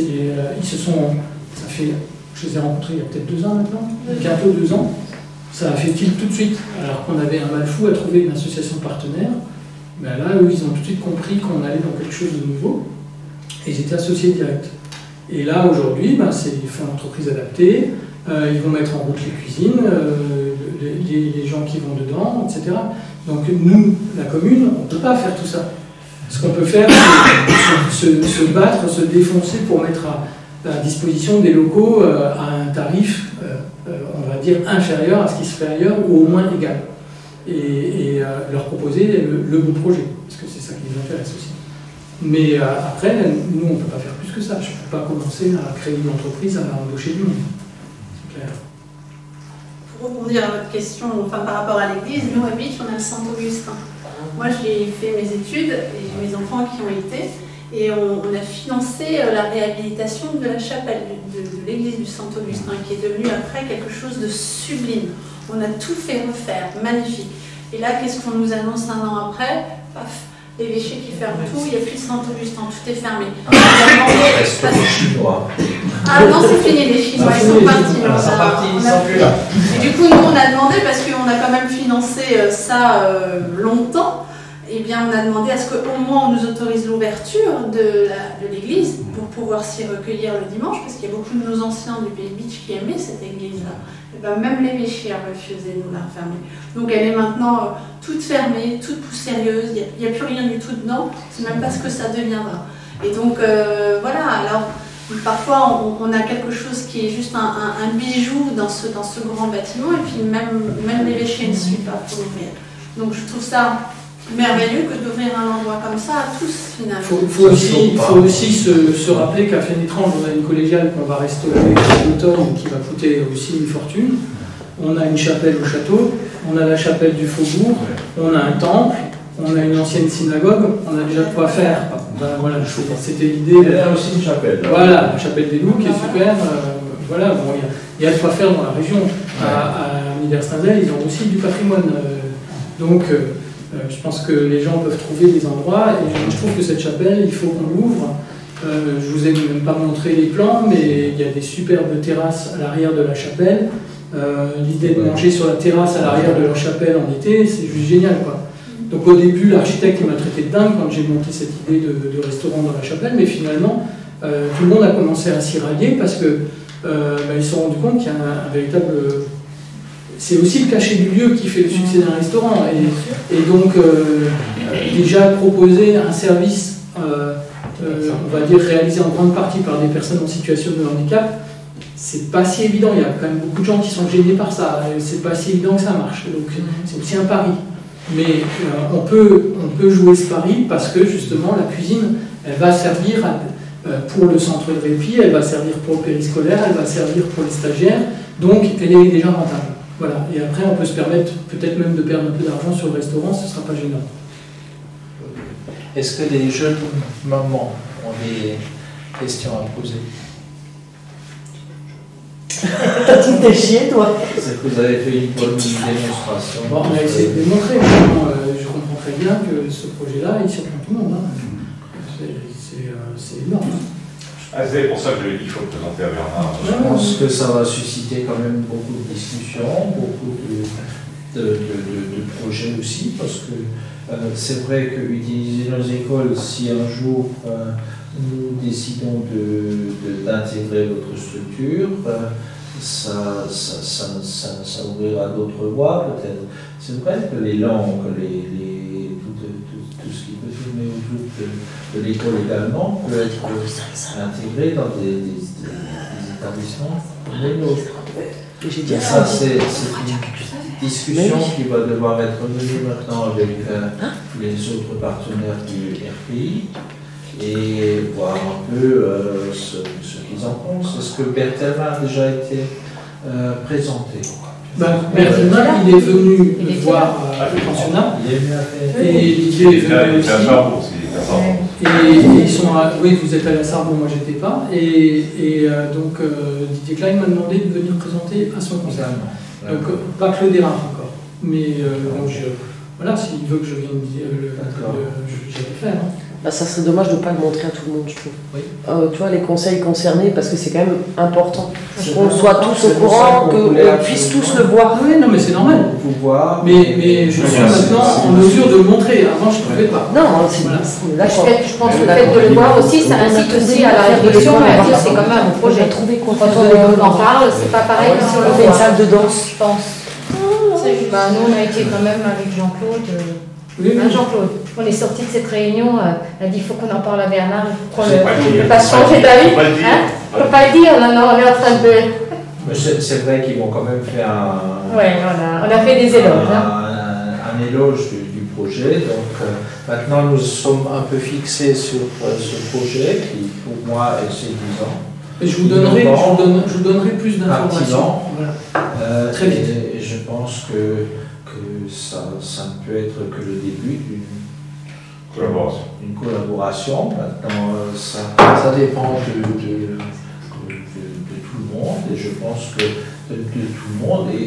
les ai rencontrés il y a peut-être 2 ans maintenant, bientôt 2 ans. Ça a fait tilt tout de suite, alors qu'on avait un mal fou à trouver une association partenaire. Ben là, eux, ils ont tout de suite compris qu'on allait dans quelque chose de nouveau, et ils étaient associés direct. Et là, aujourd'hui, ils font une entreprise adaptée, ils vont mettre en route les cuisines, les gens qui vont dedans, etc. Donc nous, la commune, on ne peut pas faire tout ça. Ce qu'on peut faire, c'est se battre, se défoncer pour mettre à disposition des locaux à un tarif, on va dire, inférieur à ce qui se fait ailleurs, ou au moins égal. Et leur proposer le bon projet, parce que c'est ça qui les intéresse aussi. Mais après, nous, on ne peut pas faire plus que ça. Je ne peux pas commencer à créer une entreprise, à embaucher du monde. C'est clair. Pour rebondir à votre question, par rapport à l'église, nous, à Bitche, on a le Saint-Augustin. Moi, j'ai fait mes études, et j'ai mes enfants qui ont été, et on a financé la réhabilitation de la chapelle de l'église du Saint-Augustin, qui est devenue après quelque chose de sublime. On a tout fait refaire, magnifique. Et là, qu'est-ce qu'on nous annonce 1 an après? Paf, l'évêché qui ferme tout, il n'y a plus de Saint-Augustin, tout est fermé. Reste les Chinois. Ah non, c'est fini, les Chinois, ils sont partis. Ils sont partis, ils sont plus là. Et du coup, nous, on a demandé, parce qu'on a quand même financé ça longtemps, eh bien, on a demandé à ce qu'au moins on nous autorise l'ouverture de l'église pour pouvoir s'y recueillir le dimanche, parce qu'il y a beaucoup de nos anciens du Pays Bitche qui aimaient cette église-là. Et bien, même l'évêché a refusé de nous la refermer. Donc elle est maintenant toute fermée, toute poussiéreuse, il n'y a plus rien du tout dedans, c'est même pas ce que ça deviendra. Et donc voilà, alors parfois on a quelque chose qui est juste un bijou dans ce grand bâtiment, et puis même l'évêché ne suit pas pour l'ouvrir. Donc je trouve ça merveilleux que d'ouvrir un endroit comme ça à tous, finalement. Il faut aussi se rappeler qu'à Fénétrange, on a une collégiale qu'on va restaurer à l'automne, qui va coûter aussi une fortune. On a une chapelle au château, on a la chapelle du Faubourg, on a un temple, on a une ancienne synagogue, on a déjà de quoi faire. Voilà, c'était l'idée. Il y a aussi une chapelle. Voilà, la chapelle des Loups qui est super. Voilà, bon, il y a de quoi faire dans la région. À Niederstendel, ils ont aussi du patrimoine. Donc, je pense que les gens peuvent trouver des endroits, et je trouve que cette chapelle, il faut qu'on l'ouvre. Je vous ai même pas montré les plans, mais il y a des superbes terrasses à l'arrière de la chapelle. L'idée de manger sur la terrasse à l'arrière de la chapelle en été, c'est juste génial, quoi. Donc au début, l'architecte m'a traité de dingue quand j'ai monté cette idée de restaurant dans la chapelle, mais finalement, tout le monde a commencé à s'y rallier parce que ils se sont rendus compte qu'il y a un véritable... C'est aussi le cachet du lieu qui fait le succès d'un restaurant. Et donc, déjà proposer un service, on va dire, réalisé en grande partie par des personnes en situation de handicap, c'est pas si évident. Il y a quand même beaucoup de gens qui sont gênés par ça. C'est pas si évident que ça marche. Donc, c'est aussi un pari. Mais on peut jouer ce pari parce que, justement, la cuisine, elle va servir pour le centre de répit, elle va servir pour le périscolaire, elle va servir pour les stagiaires. Donc, elle est déjà rentable. Voilà. Et après, on peut se permettre peut-être même de perdre un peu d'argent sur le restaurant, ce ne sera pas gênant. Est-ce que les jeunes mamans ont des questions à poser? Tu t'es chié, toi? C'est que vous avez fait une bonne démonstration. Bon, on a essayé de démontrer. Je comprends très bien que ce projet-là, il surprend tout le monde. C'est énorme. C'est pour ça que il faut le présenter à Bernard. Je pense que ça va susciter quand même beaucoup de discussions, beaucoup de projets aussi, parce que c'est vrai qu'utiliser nos écoles, si un jour nous décidons d'intégrer votre structure, ça ouvrira d'autres voies peut-être. C'est vrai que les langues, tout ce qui peut filmer flux de l'école également peut être intégré dans des établissements comme les nôtres. Et ça, c'est une discussion qui va devoir être menée maintenant avec les autres partenaires du RPI et voir un peu ce qu'ils en pensent. Est-ce que Berthelma a déjà été présenté? Berthelma, il est venu voir le pensionnat et l'idée est venue aussi. Et ils sont oui, vous êtes à la Sarbo, moi j'étais pas. Et donc Didier Klein m'a demandé de venir présenter à son conseil. Donc pas Claude Erard encore. Mais voilà, s'il veut que je vienne dire j'allais faire. Bah, ça serait dommage de ne pas le montrer à tout le monde, je trouve. Oui. Tu vois, les conseils concernés, parce que c'est quand même important qu'on soit tous au courant, qu'on puisse tous le voir. Oui, non, mais c'est normal. Mais je suis maintenant en mesure de le montrer. Avant, je ne pouvais pas. Non, c'est voilà. D'accord. Je pense que le fait de le voir aussi, ça incite aussi à la réflexion, à dire c'est quand même un projet. Quand on en parle, c'est pas pareil que si on fait une salle de danse, je pense. Nous, on a été quand même avec Jean-Claude. Jean-Claude, on est sorti de cette réunion, elle a dit il faut qu'on en parle à Bernard, il faut qu'on le fasse changer d'avis. On ne peut pas le dire, non, on est en train de. C'est vrai qu'ils vont quand même faire un. Oui, on a fait des éloges. Un éloge du projet. Donc maintenant, nous sommes un peu fixés sur ce projet qui, pour moi, est séduisant. Et je vous donnerai plus d'informations. Voilà. Très vite. Et je pense que ça ne peut être que le début d'une collaboration. Maintenant, ça dépend de tout le monde, et je pense que de tout le monde. Et